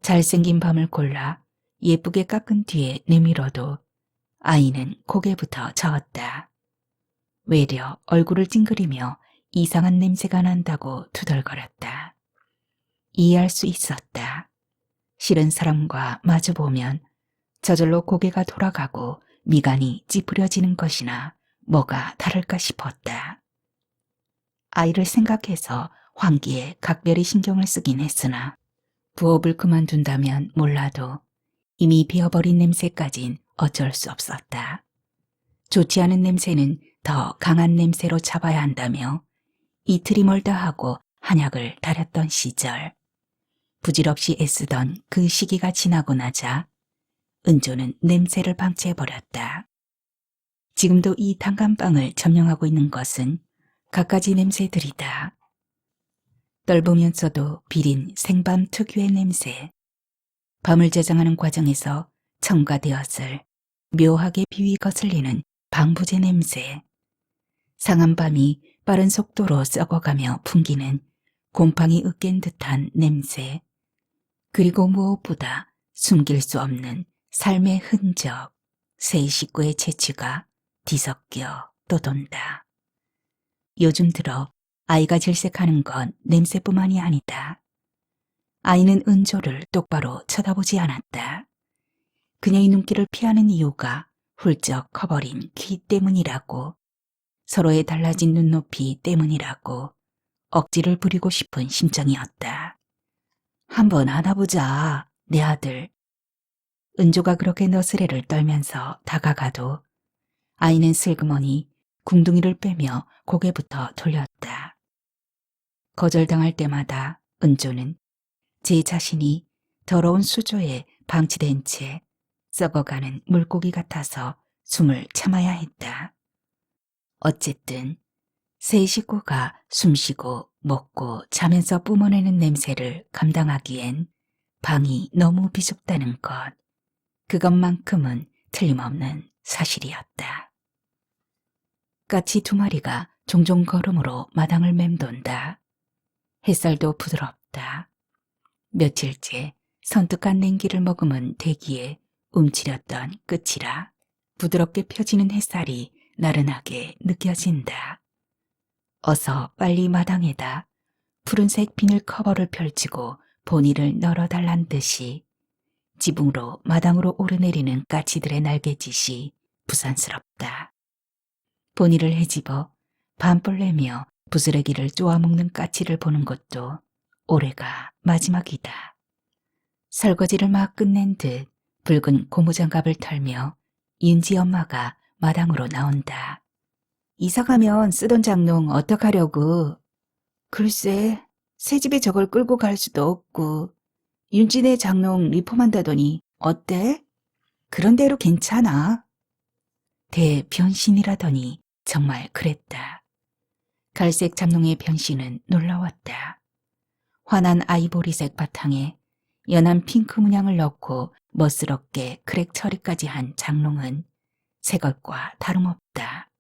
A: 잘생긴 밤을 골라 예쁘게 깎은 뒤에 내밀어도 아이는 고개부터 저었다. 외려 얼굴을 찡그리며 이상한 냄새가 난다고 투덜거렸다. 이해할 수 있었다. 싫은 사람과 마주보면 저절로 고개가 돌아가고 미간이 찌푸려지는 것이나 뭐가 다를까 싶었다. 아이를 생각해서 환기에 각별히 신경을 쓰긴 했으나 부업을 그만둔다면 몰라도 이미 비어버린 냄새까진 어쩔 수 없었다. 좋지 않은 냄새는 더 강한 냄새로 잡아야 한다며 이틀이 멀다 하고 한약을 다렸던 시절, 부질없이 애쓰던 그 시기가 지나고 나자 은조는 냄새를 방치해버렸다. 지금도 이 단감방을 점령하고 있는 것은 갖가지 냄새들이다. 떫으면서도 비린 생밤 특유의 냄새, 밤을 저장하는 과정에서 첨가되었을 묘하게 비위 거슬리는 방부제 냄새, 상한 밤이 빠른 속도로 썩어가며 풍기는 곰팡이 으깬 듯한 냄새, 그리고 무엇보다 숨길 수 없는 삶의 흔적, 새 식구의 채취가 뒤섞여 떠돈다. 요즘 들어 아이가 질색하는 건 냄새뿐만이 아니다. 아이는 은조를 똑바로 쳐다보지 않았다. 그녀의 눈길을 피하는 이유가 훌쩍 커버린 키 때문이라고, 서로의 달라진 눈높이 때문이라고 억지를 부리고 싶은 심정이었다. 한번 안아보자, 내 아들. 은조가 그렇게 너스레를 떨면서 다가가도 아이는 슬그머니 궁둥이를 빼며 고개부터 돌렸다. 거절당할 때마다 은조는 제 자신이 더러운 수조에 방치된 채 썩어가는 물고기 같아서 숨을 참아야 했다. 어쨌든 새 식구가 숨쉬고 먹고 자면서 뿜어내는 냄새를 감당하기엔 방이 너무 비좁다는 것, 그것만큼은 틀림없는 사실이었다. 까치 2마리가 종종 걸음으로 마당을 맴돈다. 햇살도 부드럽다. 며칠째 선뜻한 냉기를 머금은 대기에 움츠렸던 끝이라 부드럽게 펴지는 햇살이 나른하게 느껴진다. 어서 빨리 마당에다 푸른색 비닐 커버를 펼치고 보니를 널어달란 듯이 지붕으로 마당으로 오르내리는 까치들의 날갯짓이 부산스럽다. 보니를 헤집어 밤불 내며 부스러기를 쪼아먹는 까치를 보는 것도 올해가 마지막이다. 설거지를 막 끝낸 듯 붉은 고무장갑을 털며 윤지 엄마가 마당으로 나온다. 이사가면 쓰던 장롱 어떡하려고. 글쎄, 새 집에 저걸 끌고 갈 수도 없고. 윤지네 장롱 리폼한다더니 어때? 그런 대로 괜찮아. 대변신이라더니 정말 그랬다. 갈색 장롱의 변신은 놀라웠다. 환한 아이보리색 바탕에 연한 핑크 문양을 넣고 멋스럽게 크랙 처리까지 한 장롱은 새 것과 다름없다.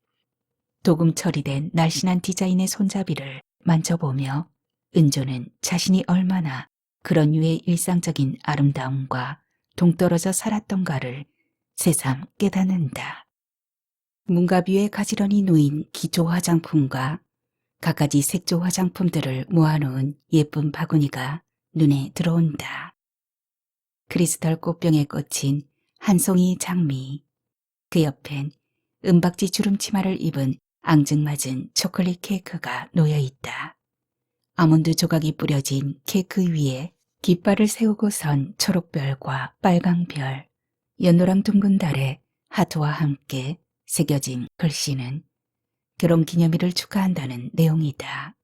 A: 도금 처리된 날씬한 디자인의 손잡이를 만져보며 은조는 자신이 얼마나 그런 류의 일상적인 아름다움과 동떨어져 살았던가를 새삼 깨닫는다. 문갑 위에 가지런히 놓인 기초 화장품과 갖가지 색조 화장품들을 모아놓은 예쁜 바구니가 눈에 들어온다. 크리스탈 꽃병에 꽂힌 한 송이 장미, 그 옆엔 은박지 주름 치마를 입은 앙증맞은 초콜릿 케이크가 놓여있다. 아몬드 조각이 뿌려진 케이크 위에 깃발을 세우고 선 초록별과 빨강별, 연노랑 둥근 달에 하트와 함께 새겨진 글씨는 결혼기념일을 축하한다는 내용이다.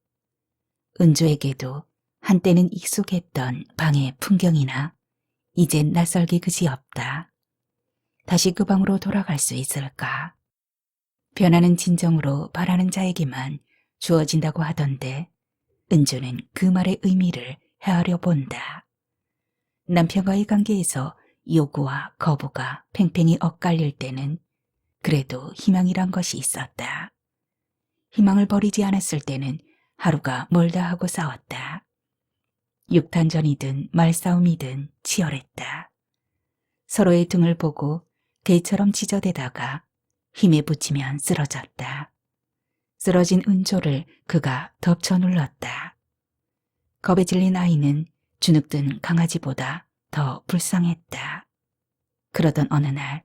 A: 은조에게도 한때는 익숙했던 방의 풍경이나 이젠 낯설기 그지없다. 다시 그 방으로 돌아갈 수 있을까? 변하는 진정으로 바라는 자에게만 주어진다고 하던데 은조는 그 말의 의미를 헤아려 본다. 남편과의 관계에서 요구와 거부가 팽팽히 엇갈릴 때는 그래도 희망이란 것이 있었다. 희망을 버리지 않았을 때는 하루가 멀다 하고 싸웠다. 육탄전이든 말싸움이든 치열했다. 서로의 등을 보고 개처럼 찢어대다가 힘에 붙이면 쓰러졌다. 쓰러진 은조를 그가 덮쳐 눌렀다. 겁에 질린 아이는 주눅든 강아지보다 더 불쌍했다. 그러던 어느 날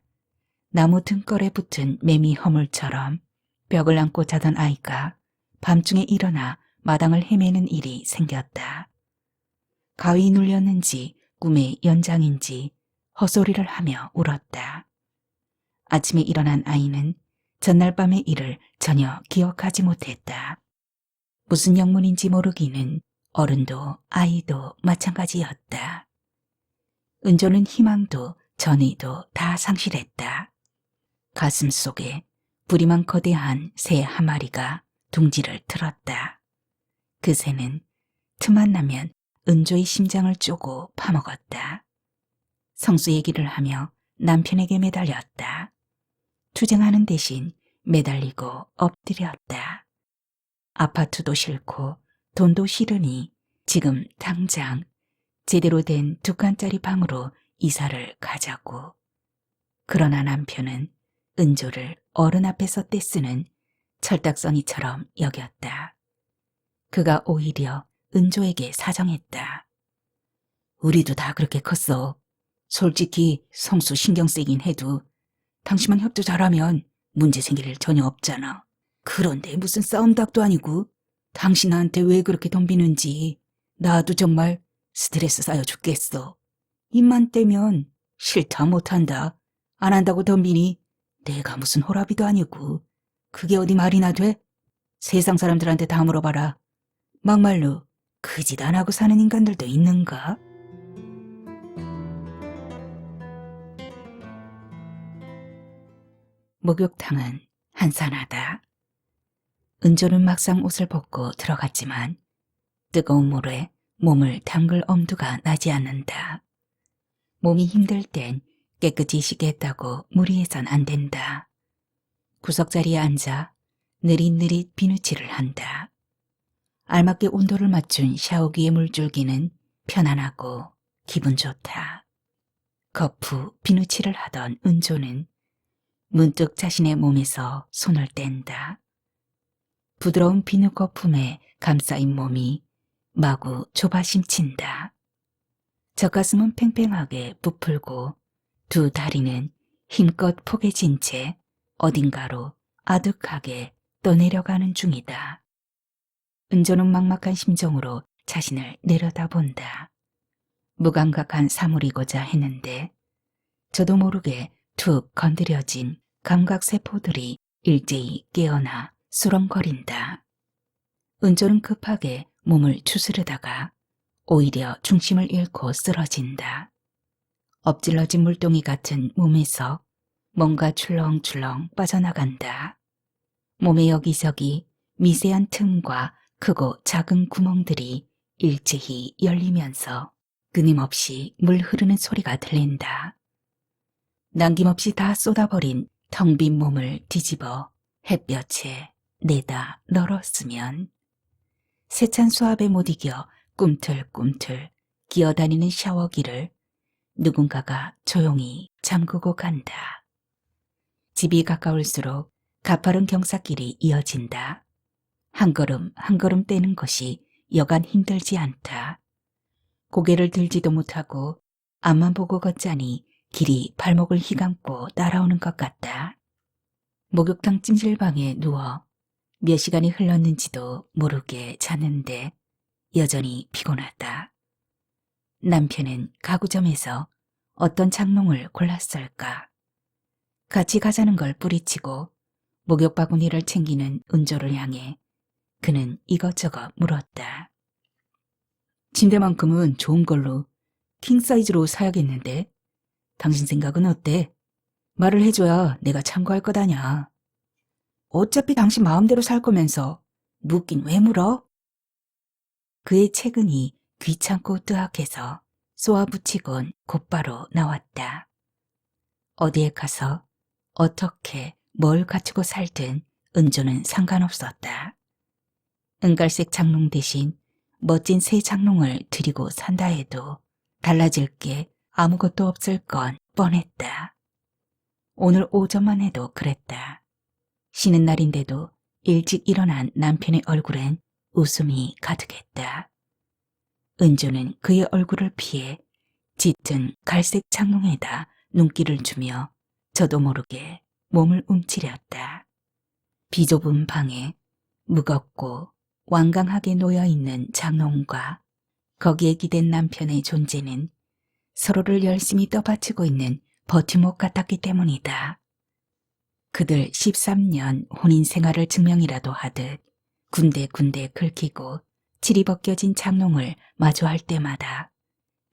A: 나무 등걸에 붙은 매미 허물처럼 벽을 안고 자던 아이가 밤중에 일어나 마당을 헤매는 일이 생겼다. 가위 눌렸는지 꿈의 연장인지 헛소리를 하며 울었다. 아침에 일어난 아이는 전날 밤의 일을 전혀 기억하지 못했다. 무슨 영문인지 모르기는 어른도 아이도 마찬가지였다. 은조는 희망도 전의도 다 상실했다. 가슴 속에 부리만 거대한 새 한 마리가 둥지를 틀었다. 그 새는 틈만 나면 은조의 심장을 쪼고 파먹었다. 성수 얘기를 하며 남편에게 매달렸다. 투쟁하는 대신 매달리고 엎드렸다. 아파트도 싫고 돈도 싫으니 지금 당장 제대로 된 2칸짜리 방으로 이사를 가자고. 그러나 남편은 은조를 어른 앞에서 떼쓰는 철딱서니처럼 여겼다. 그가 오히려 은조에게 사정했다. 우리도 다 그렇게 컸어. 솔직히 성수 신경 쓰이긴 해도 당신만 협조 잘하면 문제 생길 일 전혀 없잖아. 그런데 무슨 싸움닭도 아니고 당신 나한테 왜 그렇게 덤비는지 나도 정말 스트레스 쌓여 죽겠어. 입만 떼면 싫다 못한다. 안 한다고 덤비니 내가 무슨 호라비도 아니고 그게 어디 말이나 돼? 세상 사람들한테 다 물어봐라. 막말로 그 짓 안 하고 사는 인간들도 있는가? 목욕탕은 한산하다. 은조는 막상 옷을 벗고 들어갔지만 뜨거운 물에 몸을 담글 엄두가 나지 않는다. 몸이 힘들 땐 깨끗이 씻겠다고 무리해선 안 된다. 구석자리에 앉아 느릿느릿 비누칠을 한다. 알맞게 온도를 맞춘 샤워기의 물줄기는 편안하고 기분 좋다. 거푸 비누칠을 하던 은조는 문득 자신의 몸에서 손을 뗀다. 부드러운 비누 거품에 감싸인 몸이 마구 조바심친다. 젖가슴은 팽팽하게 부풀고 두 다리는 힘껏 포개진 채 어딘가로 아득하게 떠내려가는 중이다. 은조는 막막한 심정으로 자신을 내려다본다. 무감각한 사물이고자 했는데 저도 모르게 툭 건드려진 감각세포들이 일제히 깨어나 수렁거린다. 은조는 급하게 몸을 추스르다가 오히려 중심을 잃고 쓰러진다. 엎질러진 물동이 같은 몸에서 뭔가 출렁출렁 빠져나간다. 몸의 여기저기 미세한 틈과 크고 작은 구멍들이 일제히 열리면서 끊임없이 물 흐르는 소리가 들린다. 남김없이 다 쏟아버린 텅 빈 몸을 뒤집어 햇볕에 내다 널었으면 세찬 수압에 못 이겨 꿈틀꿈틀 기어다니는 샤워기를 누군가가 조용히 잠그고 간다. 집이 가까울수록 가파른 경사길이 이어진다. 한 걸음 한 걸음 떼는 것이 여간 힘들지 않다. 고개를 들지도 못하고 앞만 보고 걷자니 길이 발목을 휘감고 따라오는 것 같다. 목욕탕 찜질방에 누워 몇 시간이 흘렀는지도 모르게 잤는데 여전히 피곤하다. 남편은 가구점에서 어떤 장롱을 골랐을까? 같이 가자는 걸 뿌리치고 목욕 바구니를 챙기는 은조를 향해 그는 이것저것 물었다. 침대만큼은 좋은 걸로 킹 사이즈로 사야겠는데 당신 생각은 어때? 말을 해줘야 내가 참고할 것 아냐. 어차피 당신 마음대로 살 거면서 묻긴 왜 물어? 그의 체근이 귀찮고 뜨악해서 쏘아붙이곤 곧바로 나왔다. 어디에 가서 어떻게 뭘 갖추고 살든 은조는 상관없었다. 은갈색 장롱 대신 멋진 새 장롱을 들이고 산다 해도 달라질 게 아무것도 없을 건 뻔했다. 오늘 오전만 해도 그랬다. 쉬는 날인데도 일찍 일어난 남편의 얼굴엔 웃음이 가득했다. 은조는 그의 얼굴을 피해 짙은 갈색 장롱에다 눈길을 주며 저도 모르게 몸을 움츠렸다. 비좁은 방에 무겁고 완강하게 놓여있는 장롱과 거기에 기댄 남편의 존재는 서로를 열심히 떠받치고 있는 버팀목 같았기 때문이다. 그들 13년 혼인 생활을 증명이라도 하듯 군데군데 긁히고 칠이 벗겨진 장롱을 마주할 때마다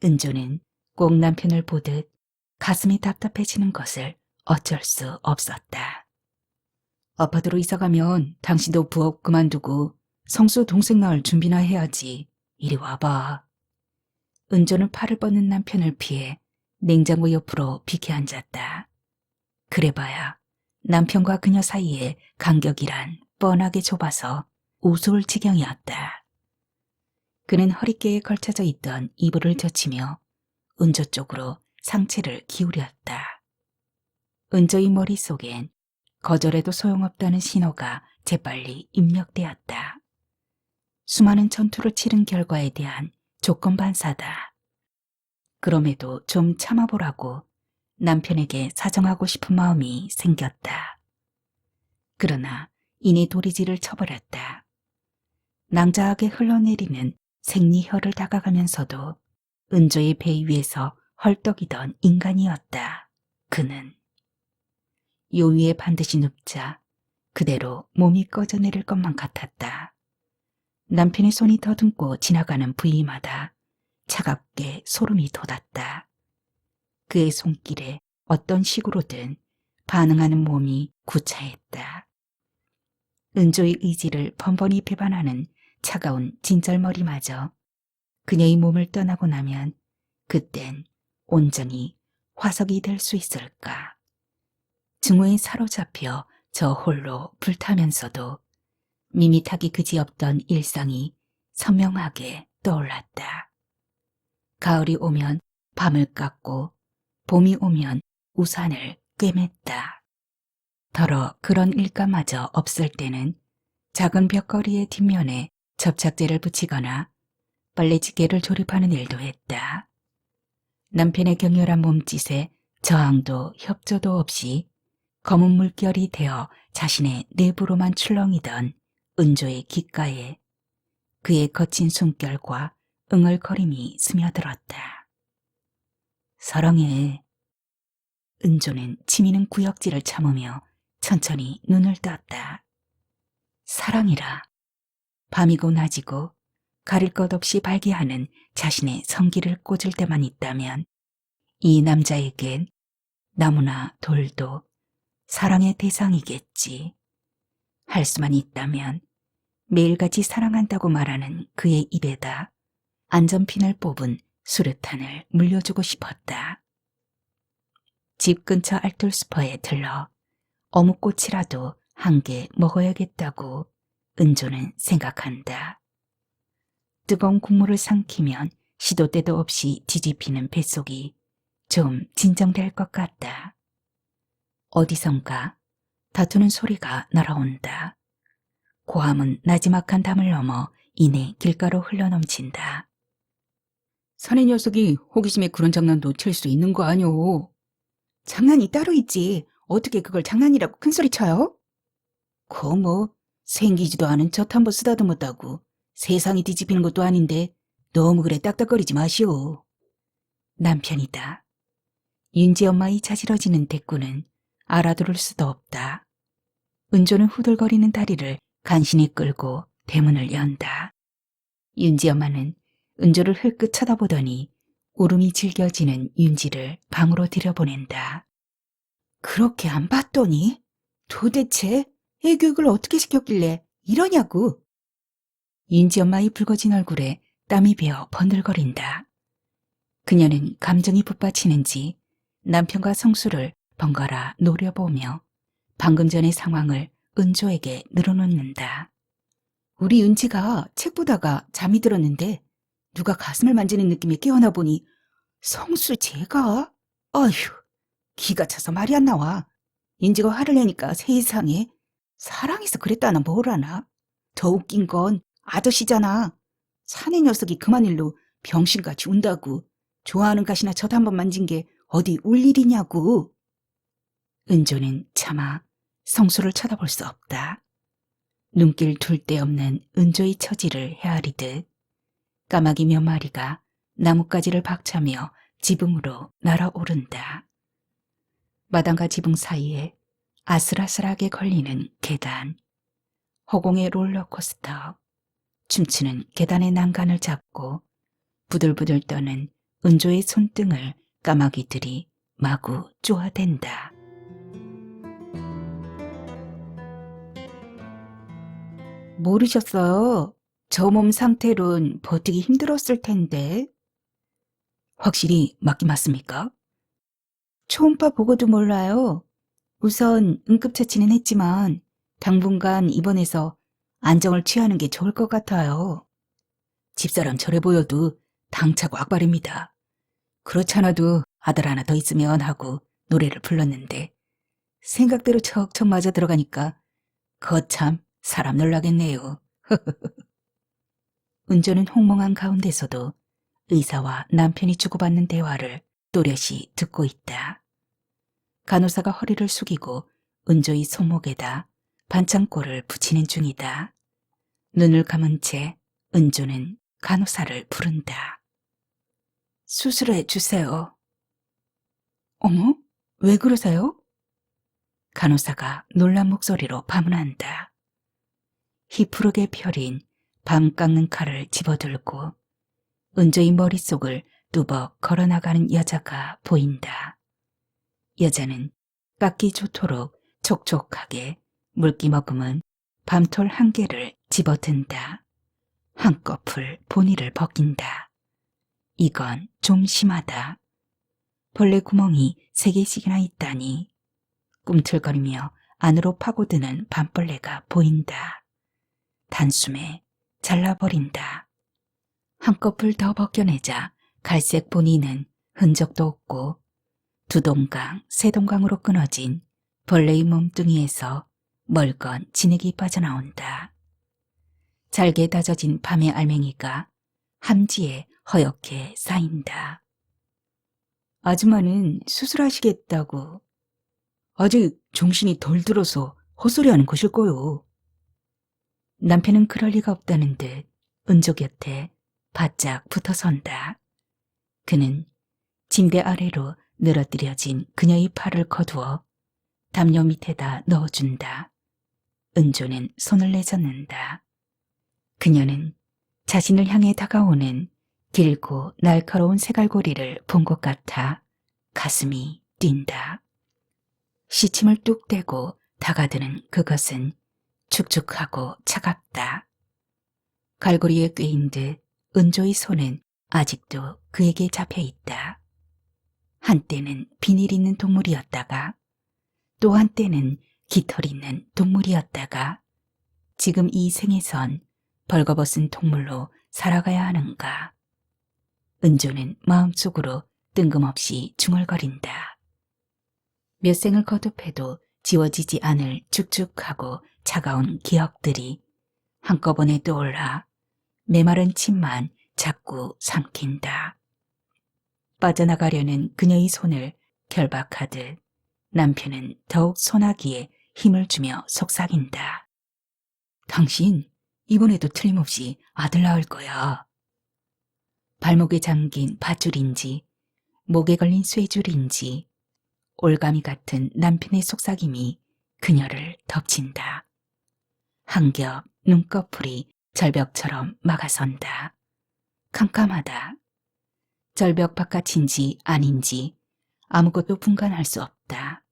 A: 은조는 꼭 남편을 보듯 가슴이 답답해지는 것을 어쩔 수 없었다. 아파트로 이사가면 당신도 부업 그만두고 성수 동생 낳을 준비나 해야지. 이리 와봐. 은조는 팔을 뻗는 남편을 피해 냉장고 옆으로 비켜 앉았다. 그래봐야 남편과 그녀 사이에 간격이란 뻔하게 좁아서 우스울 지경이었다. 그는 허리께에 걸쳐져 있던 이불을 젖히며 은조 쪽으로 상체를 기울였다. 은조의 머릿속엔 거절해도 소용없다는 신호가 재빨리 입력되었다. 수많은 전투를 치른 결과에 대한 조건 반사다. 그럼에도 좀 참아보라고 남편에게 사정하고 싶은 마음이 생겼다. 그러나 이내 도리지를 쳐버렸다. 낭자하게 흘러내리는 생리혈을 다가가면서도 은조의 배 위에서 헐떡이던 인간이었다. 그는 요 위에 반드시 눕자 그대로 몸이 꺼져내릴 것만 같았다. 남편의 손이 더듬고 지나가는 부위마다 차갑게 소름이 돋았다. 그의 손길에 어떤 식으로든 반응하는 몸이 구차했다. 은조의 의지를 번번이 배반하는 차가운 진절머리마저 그녀의 몸을 떠나고 나면 그땐 온전히 화석이 될 수 있을까. 증오에 사로잡혀 저 홀로 불타면서도 밋밋하기 그지없던 일상이 선명하게 떠올랐다. 가을이 오면 밤을 깎고 봄이 오면 우산을 꿰맸다. 더러 그런 일감마저 없을 때는 작은 벽걸이의 뒷면에 접착제를 붙이거나 빨래지게를 조립하는 일도 했다. 남편의 격렬한 몸짓에 저항도 협조도 없이 검은 물결이 되어 자신의 내부로만 출렁이던 은조의 귓가에 그의 거친 숨결과 응얼거림이 스며들었다. 사랑해. 은조는 치미는 구역질을 참으며 천천히 눈을 떴다. 사랑이라. 밤이고 낮이고 가릴 것 없이 발기하는 자신의 성기를 꽂을 때만 있다면 이 남자에겐 나무나 돌도 사랑의 대상이겠지. 할 수만 있다면 매일같이 사랑한다고 말하는 그의 입에다 안전핀을 뽑은 수류탄을 물려주고 싶었다. 집 근처 알뜰수퍼에 들러 어묵꼬치라도 한 개 먹어야겠다고 은조는 생각한다. 뜨거운 국물을 삼키면 시도 때도 없이 뒤집히는 뱃속이 좀 진정될 것 같다. 어디선가 다투는 소리가 날아온다. 고함은 나지막한 담을 넘어 이내 길가로 흘러넘친다. 사내 녀석이 호기심에 그런 장난도 칠 수 있는 거 아뇨. 장난이 따로 있지. 어떻게 그걸 장난이라고 큰소리 쳐요? 뭐 생기지도 않은 젖 한 번 쓰다듬었다고 세상이 뒤집히는 것도 아닌데 너무 그래 딱딱거리지 마시오. 남편이다. 윤지 엄마의 자지러지는 대꾸는 알아들을 수도 없다. 은조는 후들거리는 다리를 간신히 끌고 대문을 연다. 윤지 엄마는 은조를 흘끗 쳐다보더니 울음이 질겨지는 윤지를 방으로 들여보낸다. 그렇게 안 봤더니 도대체 애 교육을 어떻게 시켰길래 이러냐고. 윤지 엄마의 붉어진 얼굴에 땀이 배어 번들거린다. 그녀는 감정이 붙받치는지 남편과 성수를 번갈아 노려보며 방금 전의 상황을 은조에게 늘어놓는다. 우리 은지가 책 보다가 잠이 들었는데 누가 가슴을 만지는 느낌에 깨어나 보니 성수 제가? 아휴, 기가 차서 말이 안 나와. 인지가 화를 내니까 세상에 사랑해서 그랬다나 뭐라나. 더 웃긴 건 아저씨잖아. 사내 녀석이 그만 일로 병신같이 운다고. 좋아하는 가시나 젖 한 번 만진 게 어디 울 일이냐고. 은조는 차마 성수를 쳐다볼 수 없다. 눈길 둘 데 없는 은조의 처지를 헤아리듯 까마귀 몇 마리가 나뭇가지를 박차며 지붕으로 날아오른다. 마당과 지붕 사이에 아슬아슬하게 걸리는 계단, 허공의 롤러코스터, 춤추는 계단의 난간을 잡고 부들부들 떠는 은조의 손등을 까마귀들이 마구 쪼아댄다. 모르셨어요? 저 몸 상태론 버티기 힘들었을 텐데. 확실히 맞긴 맞습니까? 초음파 보고도 몰라요. 우선 응급처치는 했지만 당분간 입원해서 안정을 취하는 게 좋을 것 같아요. 집사람 저래 보여도 당차고 악발입니다. 그렇지 않아도 아들 하나 더 있으면 하고 노래를 불렀는데 생각대로 척척 맞아 들어가니까 거참 사람 놀라겠네요. 은조는 홍몽한 가운데서도 의사와 남편이 주고받는 대화를 또렷이 듣고 있다. 간호사가 허리를 숙이고 은조의 손목에다 반창고를 붙이는 중이다. 눈을 감은 채 은조는 간호사를 부른다. 수술해 주세요. 어머, 왜 그러세요? 간호사가 놀란 목소리로 반문한다. 희푸르게 펴린 밤 깎는 칼을 집어들고 은조의 머릿속을 뚜벅 걸어나가는 여자가 보인다. 여자는 깎기 좋도록 촉촉하게 물기 머금은 밤톨 한 개를 집어든다. 한꺼풀 본의를 벗긴다. 이건 좀 심하다. 벌레 구멍이 3개씩이나 있다니. 꿈틀거리며 안으로 파고드는 밤벌레가 보인다. 단숨에 잘라버린다. 한꺼풀 더 벗겨내자 갈색 본의는 흔적도 없고 두 동강, 세 동강으로 끊어진 벌레의 몸뚱이에서 멀건 진액이 빠져나온다. 잘게 다져진 밤의 알맹이가 함지에 허옇게 쌓인다. 아줌마는 수술하시겠다고. 아직 정신이 덜 들어서 헛소리하는 것일 거요. 남편은 그럴 리가 없다는 듯 은조 곁에 바짝 붙어선다. 그는 침대 아래로 늘어뜨려진 그녀의 팔을 거두어 담요 밑에다 넣어준다. 은조는 손을 내젓는다. 그녀는 자신을 향해 다가오는 길고 날카로운 새갈고리를 본 것 같아 가슴이 뛴다. 시침을 뚝 떼고 다가드는 그것은 축축하고 차갑다. 갈고리에 꿰인 듯 은조의 손은 아직도 그에게 잡혀 있다. 한때는 비닐 있는 동물이었다가 또 한때는 깃털 있는 동물이었다가 지금 이 생에선 벌거벗은 동물로 살아가야 하는가. 은조는 마음속으로 뜬금없이 중얼거린다. 몇 생을 거듭해도 지워지지 않을 축축하고 차가운 기억들이 한꺼번에 떠올라 메마른 침만 자꾸 삼킨다. 빠져나가려는 그녀의 손을 결박하듯 남편은 더욱 소나기에 힘을 주며 속삭인다. 당신 이번에도 틀림없이 아들 낳을 거야. 발목에 잠긴 밧줄인지 목에 걸린 쇠줄인지 올가미 같은 남편의 속삭임이 그녀를 덮친다. 한겹 눈꺼풀이 절벽처럼 막아선다. 캄캄하다. 절벽 바깥인지 아닌지 아무것도 분간할 수 없다.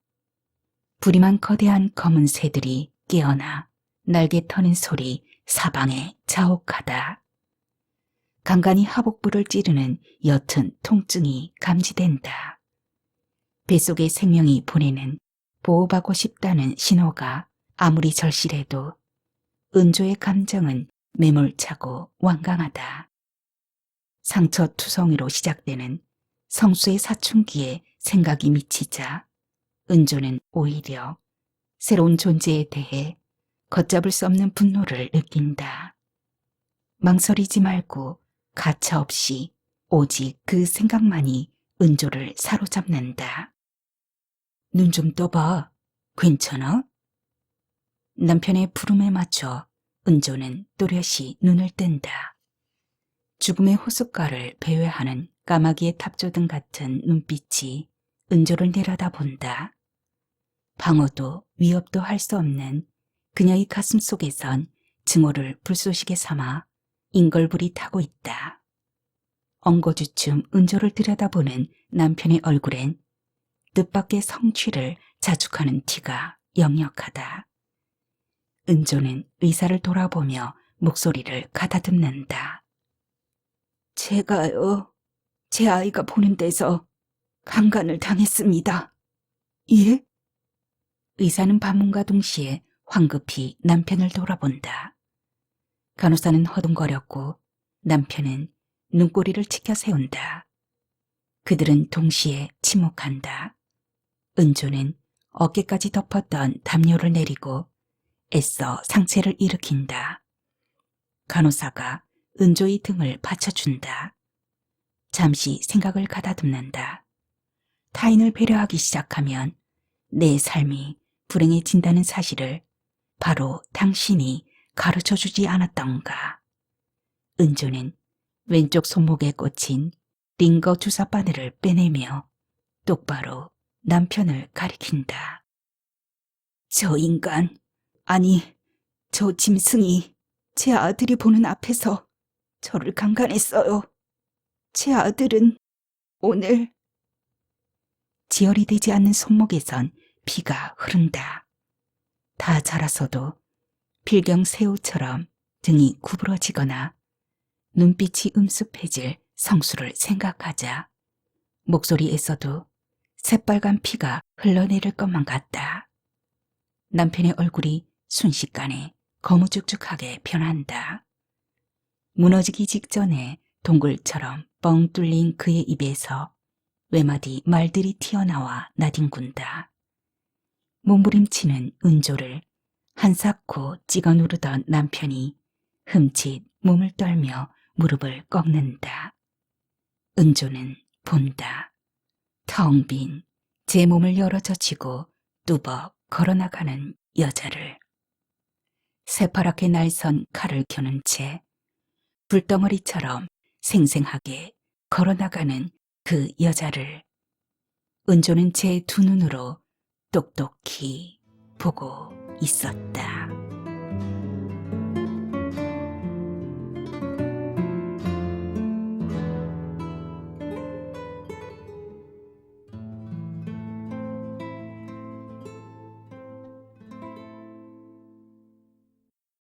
A: 부리만 거대한 검은 새들이 깨어나 날개 터는 소리 사방에 자욱하다. 간간히 하복부를 찌르는 옅은 통증이 감지된다. 뱃속의 생명이 보내는 보호받고 싶다는 신호가 아무리 절실해도 은조의 감정은 매몰차고 완강하다. 상처투성이로 시작되는 성수의 사춘기에 생각이 미치자 은조는 오히려 새로운 존재에 대해 걷잡을 수 없는 분노를 느낀다. 망설이지 말고 가차없이 오직 그 생각만이 은조를 사로잡는다. 눈 좀 떠봐. 괜찮아? 남편의 부름에 맞춰 은조는 또렷이 눈을 뜬다. 죽음의 호숫가를 배회하는 까마귀의 탑조등 같은 눈빛이 은조를 내려다본다. 방어도 위협도 할 수 없는 그녀의 가슴 속에선 증오를 불쏘시개 삼아 인걸불이 타고 있다. 엉거주춤 은조를 들여다보는 남편의 얼굴엔 뜻밖의 성취를 자축하는 티가 역력하다. 은조는 의사를 돌아보며 목소리를 가다듬는다. 제가요, 제 아이가 보는 데서 강간을 당했습니다. 예? 의사는 반문과 동시에 황급히 남편을 돌아본다. 간호사는 허둥거렸고 남편은 눈꼬리를 치켜 세운다. 그들은 동시에 침묵한다. 은조는 어깨까지 덮었던 담요를 내리고 애써 상체를 일으킨다. 간호사가 은조의 등을 받쳐준다. 잠시 생각을 가다듬는다. 타인을 배려하기 시작하면 내 삶이 불행해진다는 사실을 바로 당신이 가르쳐주지 않았던가. 은조는 왼쪽 손목에 꽂힌 링거 주사 바늘을 빼내며 똑바로 남편을 가리킨다. 저 인간, 아니, 저 짐승이 제 아들이 보는 앞에서 저를 강간했어요. 제 아들은 오늘... 지혈이 되지 않는 손목에선 피가 흐른다. 다 자라서도 필경새우처럼 등이 구부러지거나 눈빛이 음습해질 성수를 생각하자 목소리에서도 새빨간 피가 흘러내릴 것만 같다. 남편의 얼굴이 순식간에 거무죽죽하게 변한다. 무너지기 직전에 동굴처럼 뻥 뚫린 그의 입에서 외마디 말들이 튀어나와 나뒹군다. 몸부림치는 은조를 한사코 찍어 누르던 남편이 흠칫 몸을 떨며 무릎을 꺾는다. 은조는 본다. 텅 빈 제 몸을 열어젖히고 뚜벅 걸어나가는 여자를. 새파랗게 날선 칼을 켜는 채 불덩어리처럼 생생하게 걸어나가는 그 여자를 은조는 제 두 눈으로 똑똑히 보고 있었다.